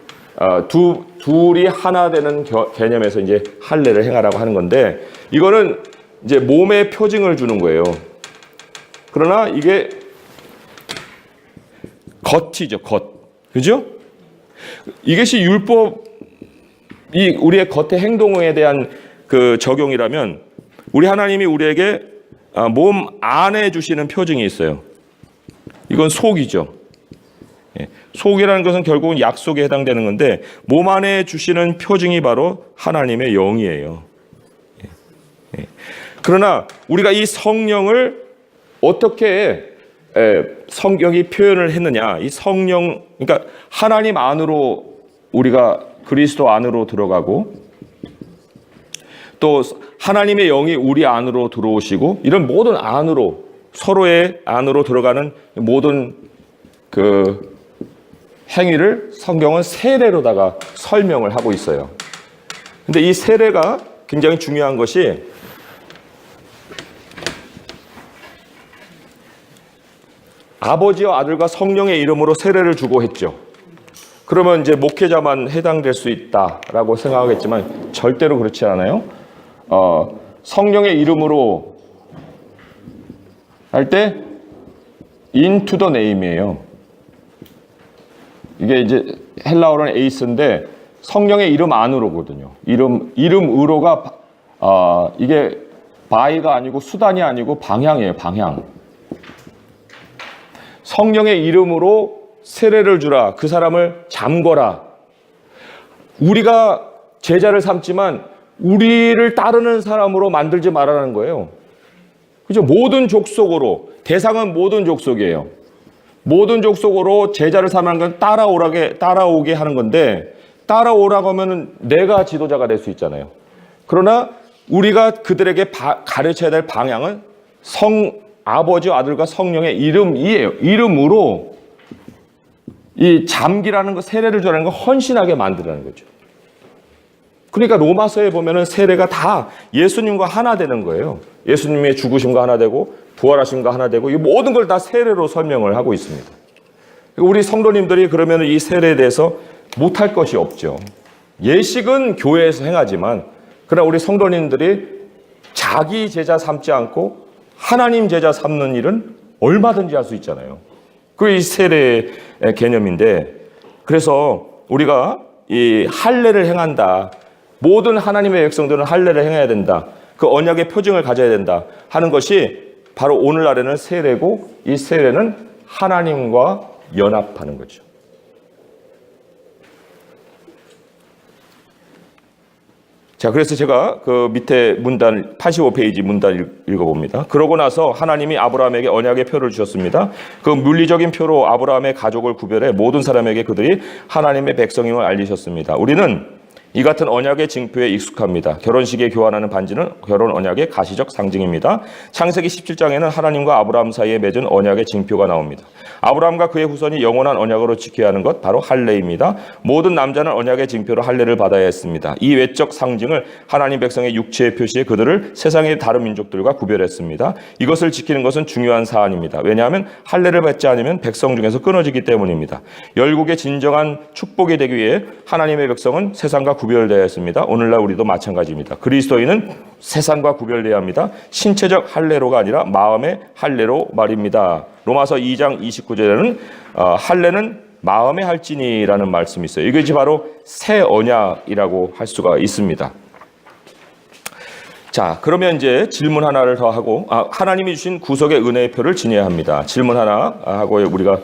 둘이 하나 되는 개념에서 이제 할례를 행하라고 하는 건데, 이거는 이제 몸에 표징을 주는 거예요. 그러나 이게 겉이죠, 겉. 그죠? 이것이 율법이 우리의 겉의 행동에 대한 그 적용이라면, 우리 하나님이 우리에게 몸 안에 주시는 표징이 있어요. 이건 속이죠. 속이라는 것은 결국은 약속에 해당되는 건데, 몸 안에 주시는 표징이 바로 하나님의 영이에요. 그러나 우리가 이 성령을 어떻게 성경이 표현을 했느냐, 이 성령, 그러니까 하나님 안으로 우리가 그리스도 안으로 들어가고, 또 하나님의 영이 우리 안으로 들어오시고, 이런 모든 안으로, 서로의 안으로 들어가는 모든 그 행위를 성경은 세례로다가 설명을 하고 있어요. 근데 이 세례가 굉장히 중요한 것이, 아버지와 아들과 성령의 이름으로 세례를 주고 했죠. 그러면 이제 목회자만 해당될 수 있다라고 생각하겠지만 절대로 그렇지 않아요. 성령의 이름으로 할 때 into the name이에요. 이게 이제 헬라어로는 에이스인데 성령의 이름 안으로거든요. 이름으로가 이게 by가 아니고 수단이 아니고 방향이에요. 방향. 성령의 이름으로 세례를 주라. 그 사람을 잠궈라. 우리가 제자를 삼지만 우리를 따르는 사람으로 만들지 말라는 거예요. 그죠? 모든 족속으로, 대상은 모든 족속이에요. 모든 족속으로 제자를 삼는 건 따라오게 하는 건데, 따라오라고 하면 내가 지도자가 될 수 있잖아요. 그러나 우리가 그들에게 가르쳐야 될 방향은 아버지와 아들과 성령의 이름이에요. 이름으로 이 잠기라는 거, 세례를 주라는 거 헌신하게 만들라는 거죠. 그러니까 로마서에 보면은 세례가 다 예수님과 하나 되는 거예요. 예수님의 죽으심과 하나 되고 부활하심과 하나 되고 이 모든 걸 다 세례로 설명을 하고 있습니다. 우리 성도님들이 그러면 이 세례에 대해서 못할 것이 없죠. 예식은 교회에서 행하지만 그러나 우리 성도님들이 자기 제자 삼지 않고 하나님 제자 삼는 일은 얼마든지 할 수 있잖아요. 그게 이 세례의 개념인데, 그래서 우리가 이 할례를 행한다. 모든 하나님의 백성들은 할례를 행해야 된다. 그 언약의 표징을 가져야 된다 하는 것이 바로 오늘날에는 세례고, 이 세례는 하나님과 연합하는 거죠. 자, 그래서 제가 그 밑에 문단 85페이지 문단 읽어봅니다. 그러고 나서 하나님이 아브라함에게 언약의 표를 주셨습니다. 그 물리적인 표로 아브라함의 가족을 구별해 모든 사람에게 그들이 하나님의 백성임을 알리셨습니다. 우리는 이 같은 언약의 징표에 익숙합니다. 결혼식에 교환하는 반지는 결혼 언약의 가시적 상징입니다. 창세기 17장에는 하나님과 아브라함 사이에 맺은 언약의 징표가 나옵니다. 아브라함과 그의 후손이 영원한 언약으로 지켜야 하는 것 바로 할례입니다. 모든 남자는 언약의 징표로 할례를 받아야 했습니다. 이 외적 상징을 하나님 백성의 육체의 표시에 그들을 세상의 다른 민족들과 구별했습니다. 이것을 지키는 것은 중요한 사안입니다. 왜냐하면 할례를 받지 않으면 백성 중에서 끊어지기 때문입니다. 열국의 진정한 축복이 되기 위해 하나님의 백성은 세상과 구별되어야 했습니다. 오늘날 우리도 마찬가지입니다. 그리스도인은 세상과 구별되어야 합니다. 신체적 할례로가 아니라 마음의 할례로 말입니다. 로마서 2장 29절에는 할례는 마음의 할지니라는 말씀이 있어요. 이것이 바로 새 언약이라고 할 수가 있습니다. 자, 그러면 이제 질문 하나를 더 하고 하나님이 주신 구속의 은혜의 표를 지녀야 합니다. 질문 하나 하고 우리가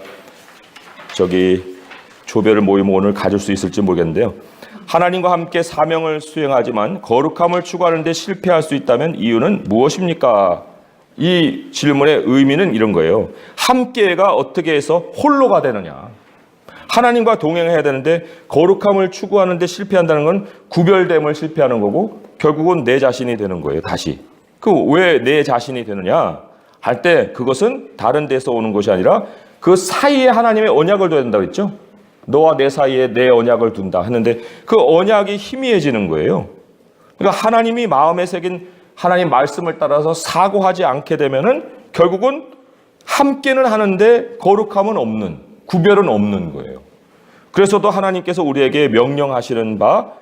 조별을 모임 오늘 가질 수 있을지 모르겠는데요. 하나님과 함께 사명을 수행하지만 거룩함을 추구하는 데 실패할 수 있다면 이유는 무엇입니까? 이 질문의 의미는 이런 거예요. 함께가 어떻게 해서 홀로가 되느냐? 하나님과 동행해야 되는데 거룩함을 추구하는 데 실패한다는 건 구별됨을 실패하는 거고 결국은 내 자신이 되는 거예요. 다시. 왜 내 자신이 되느냐? 할 때 그것은 다른 데서 오는 것이 아니라 그 사이에 하나님의 언약을 둬야 된다고 했죠. 너와 내 사이에 내 언약을 둔다 했는데 그 언약이 희미해지는 거예요. 그러니까 하나님이 마음에 새긴 하나님 말씀을 따라서 사고하지 않게 되면은 결국은 함께는 하는데 거룩함은 없는, 구별은 없는 거예요. 그래서도 하나님께서 우리에게 명령하시는 바,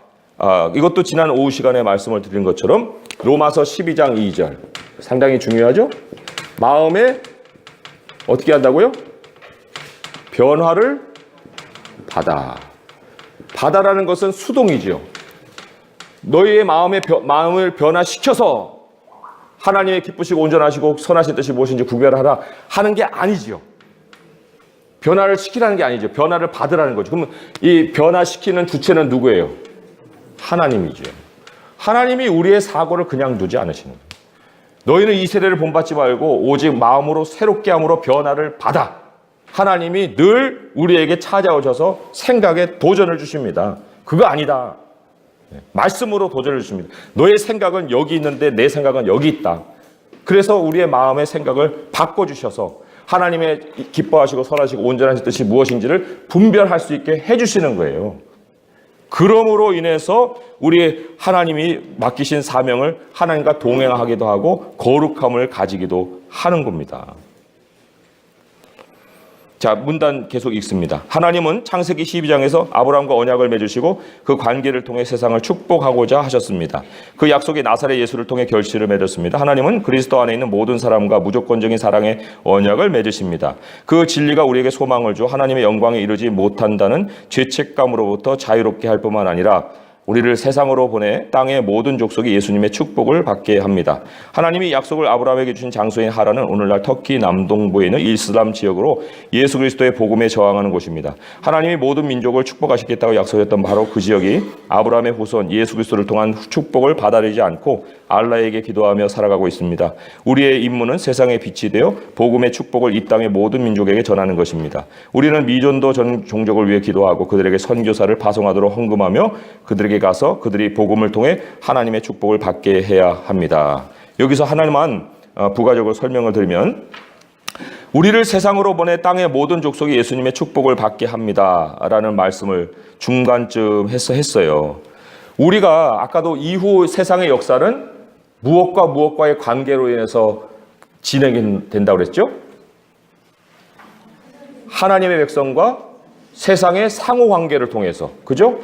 이것도 지난 오후 시간에 말씀을 드린 것처럼 로마서 12장 2절 상당히 중요하죠. 마음에 어떻게 한다고요? 변화를 바다라는 것은 수동이지요. 너희의 마음을 변화시켜서 하나님의 기쁘시고 온전하시고 선하신 뜻이 무엇인지 구별하라 하는 게 아니지요. 변화를 시키라는 게 아니죠. 변화를 받으라는 거죠. 그러면 이 변화시키는 주체는 누구예요? 하나님이죠. 하나님이 우리의 사고를 그냥 두지 않으시는 거예요. 너희는 이 세례를 본받지 말고 오직 마음으로 새롭게 함으로 변화를 받아. 하나님이 늘 우리에게 찾아오셔서 생각에 도전을 주십니다. 그거 아니다. 말씀으로 도전을 주십니다. 너의 생각은 여기 있는데 내 생각은 여기 있다. 그래서 우리의 마음의 생각을 바꿔주셔서 하나님의 기뻐하시고 선하시고 온전하신 뜻이 무엇인지를 분별할 수 있게 해주시는 거예요. 그러므로 인해서 우리 하나님이 맡기신 사명을 하나님과 동행하기도 하고 거룩함을 가지기도 하는 겁니다. 자, 문단 계속 읽습니다. 하나님은 창세기 12장에서 아브라함과 언약을 맺으시고 그 관계를 통해 세상을 축복하고자 하셨습니다. 그 약속이 나사렛 예수를 통해 결실을 맺었습니다. 하나님은 그리스도 안에 있는 모든 사람과 무조건적인 사랑의 언약을 맺으십니다. 그 진리가 우리에게 소망을 줘 하나님의 영광에 이르지 못한다는 죄책감으로부터 자유롭게 할 뿐만 아니라 우리를 세상으로 보내 땅의 모든 족속이 예수님의 축복을 받게 합니다. 하나님이 약속을 아브라함에게 주신 장소인 하란은 오늘날 터키 남동부에 있는 이슬람 지역으로 예수 그리스도의 복음에 저항하는 곳입니다. 하나님이 모든 민족을 축복하시겠다고 약속했던 바로 그 지역이 아브라함의 후손 예수 그리스도를 통한 축복을 받아들이지 않고 알라에게 기도하며 살아가고 있습니다. 우리의 임무는 세상의 빛이 되어 복음의 축복을 이 땅의 모든 민족에게 전하는 것입니다. 우리는 미전도 전 종족을 위해 기도하고 그들에게 선교사를 파송하도록 헌금하며 그들에게 가서 그들이 복음을 통해 하나님의 축복을 받게 해야 합니다. 여기서 하나만 부가적으로 설명을 드리면 우리를 세상으로 보내 땅의 모든 족속이 예수님의 축복을 받게 합니다라는 말씀을 중간쯤 했어요. 우리가 아까도 이후 세상의 역사는 무엇과 무엇과의 관계로 인해서 진행이 된다고 그랬죠? 하나님의 백성과 세상의 상호 관계를 통해서, 그죠?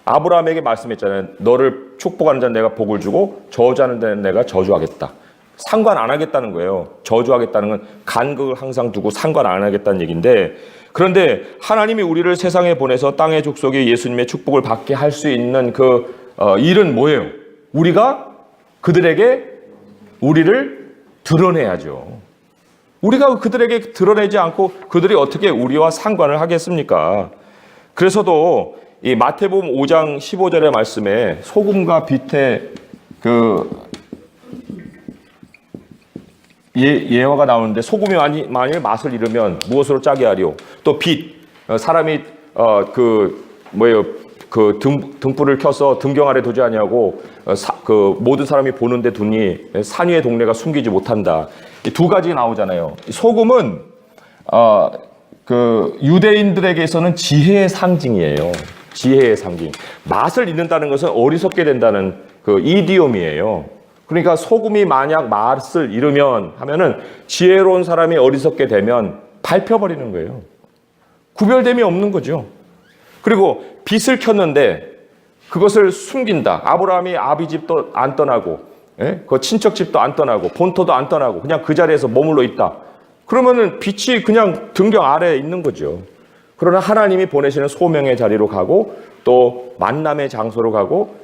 아브라함에게 말씀했잖아요. 너를 축복하는 자는 내가 복을 주고 저주하는 자는 내가 저주하겠다. 상관 안 하겠다는 거예요. 저주하겠다는 건 간극을 항상 두고 상관 안 하겠다는 얘기인데, 그런데 하나님이 우리를 세상에 보내서 땅의 족속이 예수님의 축복을 받게 할 수 있는 그 일은 뭐예요? 우리가 그들에게 우리를 드러내야죠. 우리가 그들에게 드러내지 않고 그들이 어떻게 우리와 상관을 하겠습니까? 그래서도 이 마태복음 5장 15절의 말씀에 소금과 빛의 예화가 나오는데, 소금이 만일 맛을 잃으면 무엇으로 짜게 하리요? 또 빛, 사람이 등불을 켜서 등경 아래 두지 아니하고 모든 사람이 보는데 두니 산 위의 동네가 숨기지 못한다. 이 두 가지 나오잖아요. 소금은 유대인들에게서는 지혜의 상징이에요. 지혜의 상징. 맛을 잃는다는 것은 어리석게 된다는 그 이디옴이에요. 그러니까 소금이 만약 맛을 잃으면 하면은 지혜로운 사람이 어리석게 되면 밟혀버리는 거예요. 구별됨이 없는 거죠. 그리고 빛을 켰는데 그것을 숨긴다. 아브라함이 아비 집도 안 떠나고, 그 친척 집도 안 떠나고, 본토도 안 떠나고 그냥 그 자리에서 머물러 있다. 그러면은 빛이 그냥 등경 아래에 있는 거죠. 그러나 하나님이 보내시는 소명의 자리로 가고 또 만남의 장소로 가고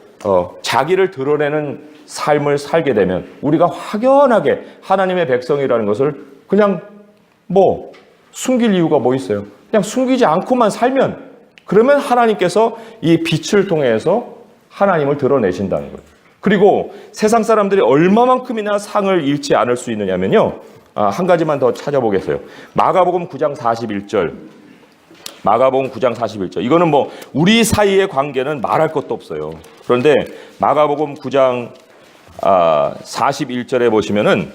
자기를 드러내는 삶을 살게 되면 우리가 확연하게 하나님의 백성이라는 것을 그냥 숨길 이유가 뭐 있어요? 그냥 숨기지 않고만 살면, 그러면 하나님께서 이 빛을 통해서 하나님을 드러내신다는 거예요. 그리고 세상 사람들이 얼마만큼이나 상을 잃지 않을 수 있느냐면요, 한 가지만 더 찾아보겠어요. 마가복음 9장 41절. 마가복음 9장 41절. 이거는 우리 사이의 관계는 말할 것도 없어요. 그런데 마가복음 9장 41절에 보시면은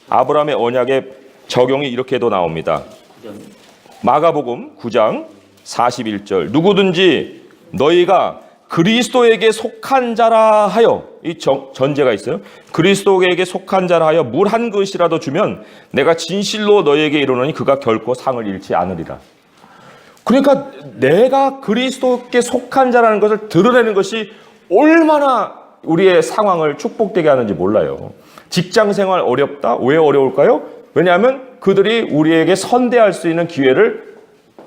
아브라함의 언약의 적용이 이렇게도 나옵니다. 마가복음 9장 41절. 누구든지 너희가 그리스도에게 속한 자라 하여, 이 전제가 있어요. 그리스도에게 속한 자라 하여 물 한 그릇이라도 주면 내가 진실로 너희에게 이르노니 그가 결코 상을 잃지 않으리라. 그러니까 내가 그리스도께 속한 자라는 것을 드러내는 것이 얼마나 우리의 상황을 축복되게 하는지 몰라요. 직장 생활 어렵다? 왜 어려울까요? 왜냐하면 그들이 우리에게 선대할 수 있는 기회를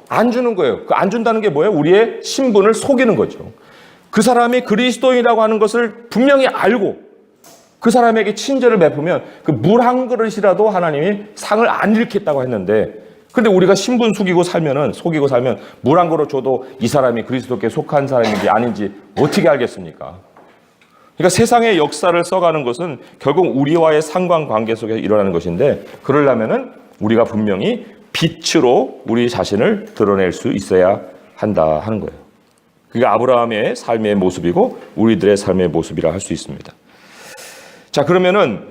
안 주는 거예요. 안 준다는 게 뭐예요? 우리의 신분을 속이는 거죠. 그 사람이 그리스도인이라고 하는 것을 분명히 알고 그 사람에게 친절을 베푸면 그 물 한 그릇이라도 하나님이 상을 안 잃겠다고 했는데, 근데 우리가 신분 속이고 살면 물 한 그릇 줘도 이 사람이 그리스도께 속한 사람인지 아닌지 어떻게 알겠습니까? 그러니까 세상의 역사를 써가는 것은 결국 우리와의 상관관계 속에서 일어나는 것인데, 그러려면은 우리가 분명히 빛으로 우리 자신을 드러낼 수 있어야 한다 하는 거예요. 그게 아브라함의 삶의 모습이고 우리들의 삶의 모습이라 할 수 있습니다. 자, 그러면은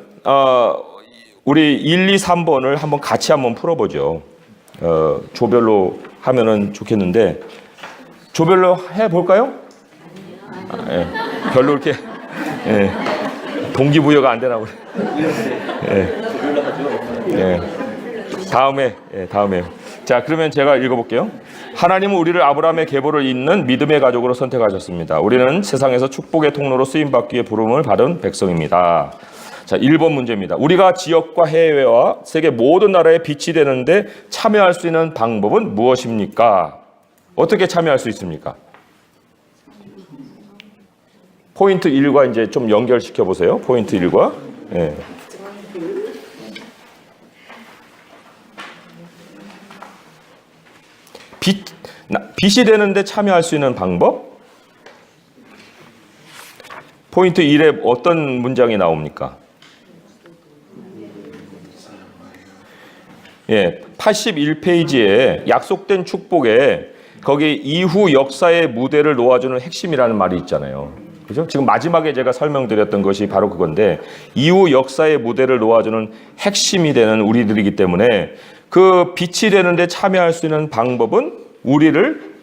우리 1, 2, 3번을 한번 같이 한번 풀어보죠. 조별로 하면은 좋겠는데, 조별로 해볼까요? 별로 이렇게 동기부여가 안 되나 그래. 다음에. 자, 그러면 제가 읽어볼게요. 하나님은 우리를 아브라함의 계보를 잇는 믿음의 가족으로 선택하셨습니다. 우리는 세상에서 축복의 통로로 쓰임받기 위해 부름을 받은 백성입니다. 자, 1번 문제입니다. 우리가 지역과 해외와 세계 모든 나라에 빛이 되는데 참여할 수 있는 방법은 무엇입니까? 어떻게 참여할 수 있습니까? 포인트 1과 이제 좀 연결시켜 보세요. 포인트 1과. 빛이 되는데 참여할 수 있는 방법? 포인트 1에 어떤 문장이 나옵니까? 81페이지에 약속된 축복에 거기 이후 역사의 무대를 놓아주는 핵심이라는 말이 있잖아요. 그죠? 지금 마지막에 제가 설명드렸던 것이 바로 그건데, 이후 역사의 무대를 놓아주는 핵심이 되는 우리들이기 때문에 그 빛이 되는데 참여할 수 있는 방법은 우리를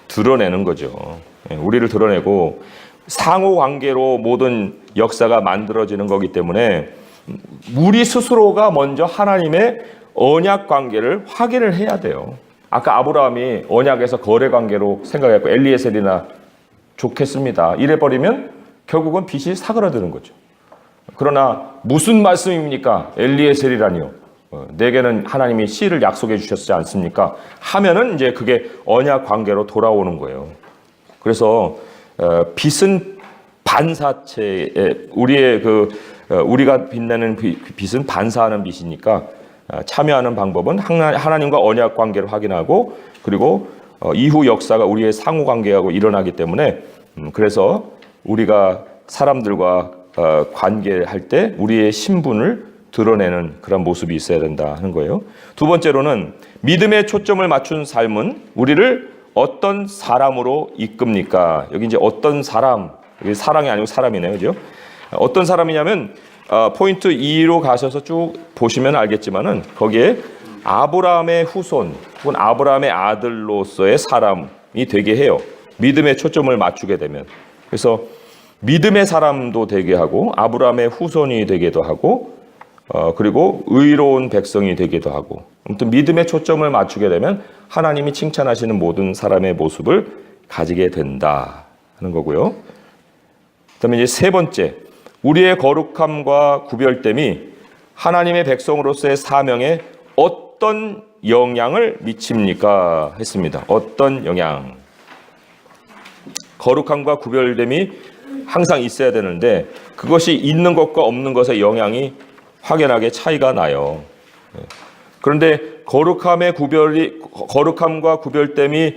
드러내는 거죠. 우리를 드러내고 상호관계로 모든 역사가 만들어지는 거기 때문에 우리 스스로가 먼저 하나님의 언약 관계를 확인을 해야 돼요. 아까 아브라함이 언약에서 거래 관계로 생각했고 엘리에셀이나 좋겠습니다. 이래버리면 결국은 빛이 사그라드는 거죠. 그러나 무슨 말씀입니까? 엘리에셀이라니요. 내게는 하나님이 씨를 약속해 주셨지 않습니까? 하면은 이제 그게 언약 관계로 돌아오는 거예요. 그래서 빛은 반사체에 우리가 빛내는 빛은 반사하는 빛이니까 참여하는 방법은 하나님과 언약 관계를 확인하고 그리고 이후 역사가 우리의 상호 관계하고 일어나기 때문에 그래서 우리가 사람들과 관계할 때 우리의 신분을 드러내는 그런 모습이 있어야 된다 하는 거예요. 두 번째로는 믿음에 초점을 맞춘 삶은 우리를 어떤 사람으로 이끕니까? 여기 이제 어떤 사람, 여기 사랑이 아니고 사람이네요, 그죠? 어떤 사람이냐면 포인트 2로 가셔서 쭉 보시면 알겠지만은 거기에 아브라함의 후손 혹은 아브라함의 아들로서의 사람이 되게 해요. 믿음에 초점을 맞추게 되면. 그래서 믿음의 사람도 되게 하고 아브라함의 후손이 되기도 하고 그리고 의로운 백성이 되기도 하고 아무튼 믿음의 초점을 맞추게 되면 하나님이 칭찬하시는 모든 사람의 모습을 가지게 된다 하는 거고요. 그다음에 이제 세 번째, 우리의 거룩함과 구별됨이 하나님의 백성으로서의 사명에 어떤 영향을 미칩니까? 했습니다. 어떤 영향? 거룩함과 구별됨이 항상 있어야 되는데 그것이 있는 것과 없는 것의 영향이 확연하게 차이가 나요. 그런데 거룩함과 구별됨이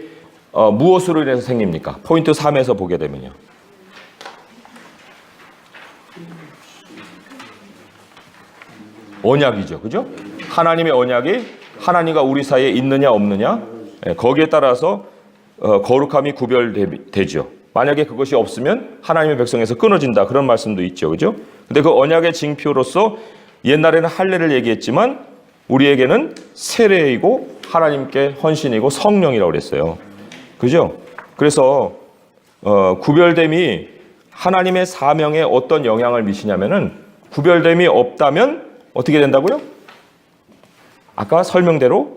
무엇으로 인해서 생깁니까? 포인트 3에서 보게 되면요. 언약이죠. 그죠? 하나님의 언약이 하나님과 우리 사이에 있느냐 없느냐 거기에 따라서 거룩함이 구별되죠. 만약에 그것이 없으면 하나님의 백성에서 끊어진다. 그런 말씀도 있죠. 그죠? 근데 그 언약의 징표로서 옛날에는 할례를 얘기했지만 우리에게는 세례이고 하나님께 헌신이고 성령이라고 그랬어요. 그죠? 그래서 구별됨이 하나님의 사명에 어떤 영향을 미치냐면은 구별됨이 없다면 어떻게 된다고요? 아까 설명대로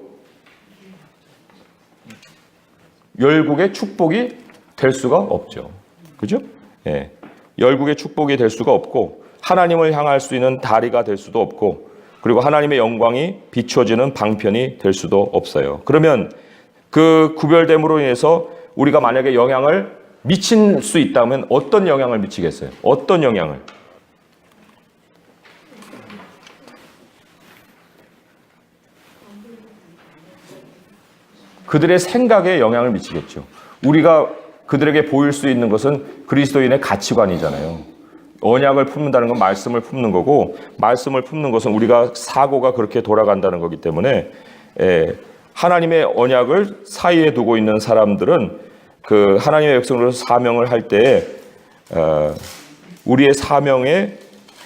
열국의 축복이 될 수가 없죠. 그죠? 예. 열국의 축복이 될 수가 없고 하나님을 향할 수 있는 다리가 될 수도 없고 그리고 하나님의 영광이 비춰지는 방편이 될 수도 없어요. 그러면 그 구별됨으로 인해서 우리가 만약에 영향을 미칠 수 있다면 어떤 영향을 미치겠어요? 어떤 영향을? 그들의 생각에 영향을 미치겠죠. 우리가 그들에게 보일 수 있는 것은 그리스도인의 가치관이잖아요. 언약을 품는다는 건 말씀을 품는 거고 말씀을 품는 것은 우리가 사고가 그렇게 돌아간다는 거기 때문에 하나님의 언약을 사이에 두고 있는 사람들은 그 하나님의 백성으로서 사명을 할 때 우리의 사명에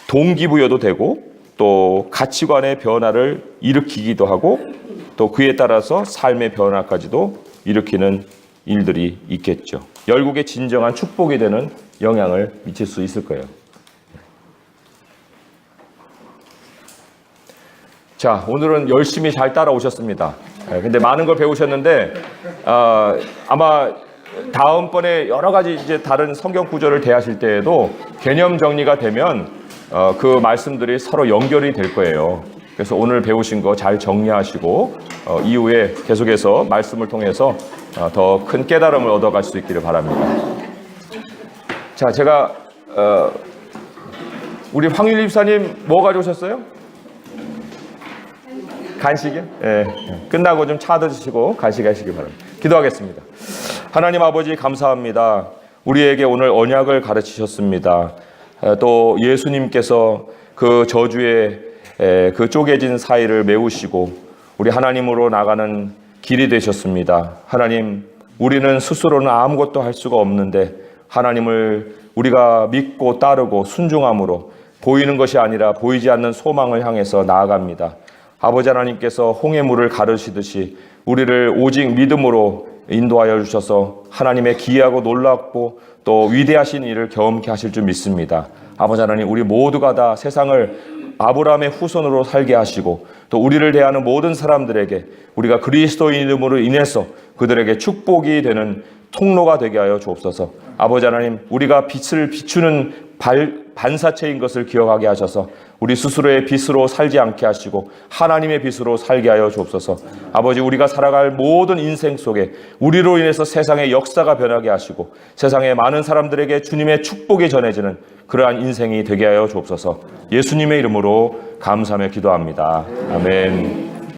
동기부여도 되고 또 가치관의 변화를 일으키기도 하고 또 그에 따라서 삶의 변화까지도 일으키는 일들이 있겠죠. 열국의 진정한 축복이 되는 영향을 미칠 수 있을 거예요. 자, 오늘은 열심히 잘 따라오셨습니다. 근데 많은 걸 배우셨는데 아마 다음번에 여러 가지 이제 다른 성경 구절을 대하실 때에도 개념 정리가 되면 그 말씀들이 서로 연결이 될 거예요. 그래서 오늘 배우신 거 잘 정리하시고 이후에 계속해서 말씀을 통해서 더 큰 깨달음을 얻어갈 수 있기를 바랍니다. 자, 제가 우리 황윤 집사님 뭐 가져오셨어요? 간식이요? 예. 끝나고 좀 차 드시고 간식하시기 바랍니다. 기도하겠습니다. 하나님 아버지 감사합니다. 우리에게 오늘 언약을 가르치셨습니다. 또 예수님께서 그 저주의 그 쪼개진 사이를 메우시고 우리 하나님으로 나가는 길이 되셨습니다. 하나님, 우리는 스스로는 아무것도 할 수가 없는데 하나님을 우리가 믿고 따르고 순종함으로 보이는 것이 아니라 보이지 않는 소망을 향해서 나아갑니다. 아버지 하나님께서 홍해물을 가르시듯이 우리를 오직 믿음으로 인도하여 주셔서 하나님의 기이하고 놀랍고 또 위대하신 일을 경험케 하실 줄 믿습니다. 아버지 하나님, 우리 모두가 다 세상을 아브라함의 후손으로 살게 하시고 또 우리를 대하는 모든 사람들에게 우리가 그리스도의 이름으로 인해서 그들에게 축복이 되는 통로가 되게 하여 주옵소서. 아버지 하나님, 우리가 빛을 비추는 반사체인 것을 기억하게 하셔서 우리 스스로의 빛으로 살지 않게 하시고 하나님의 빛으로 살게 하여 주옵소서. 아버지, 우리가 살아갈 모든 인생 속에 우리로 인해서 세상의 역사가 변하게 하시고 세상의 많은 사람들에게 주님의 축복이 전해지는 그러한 인생이 되게 하여 주옵소서. 예수님의 이름으로 감사하며 기도합니다. 아멘.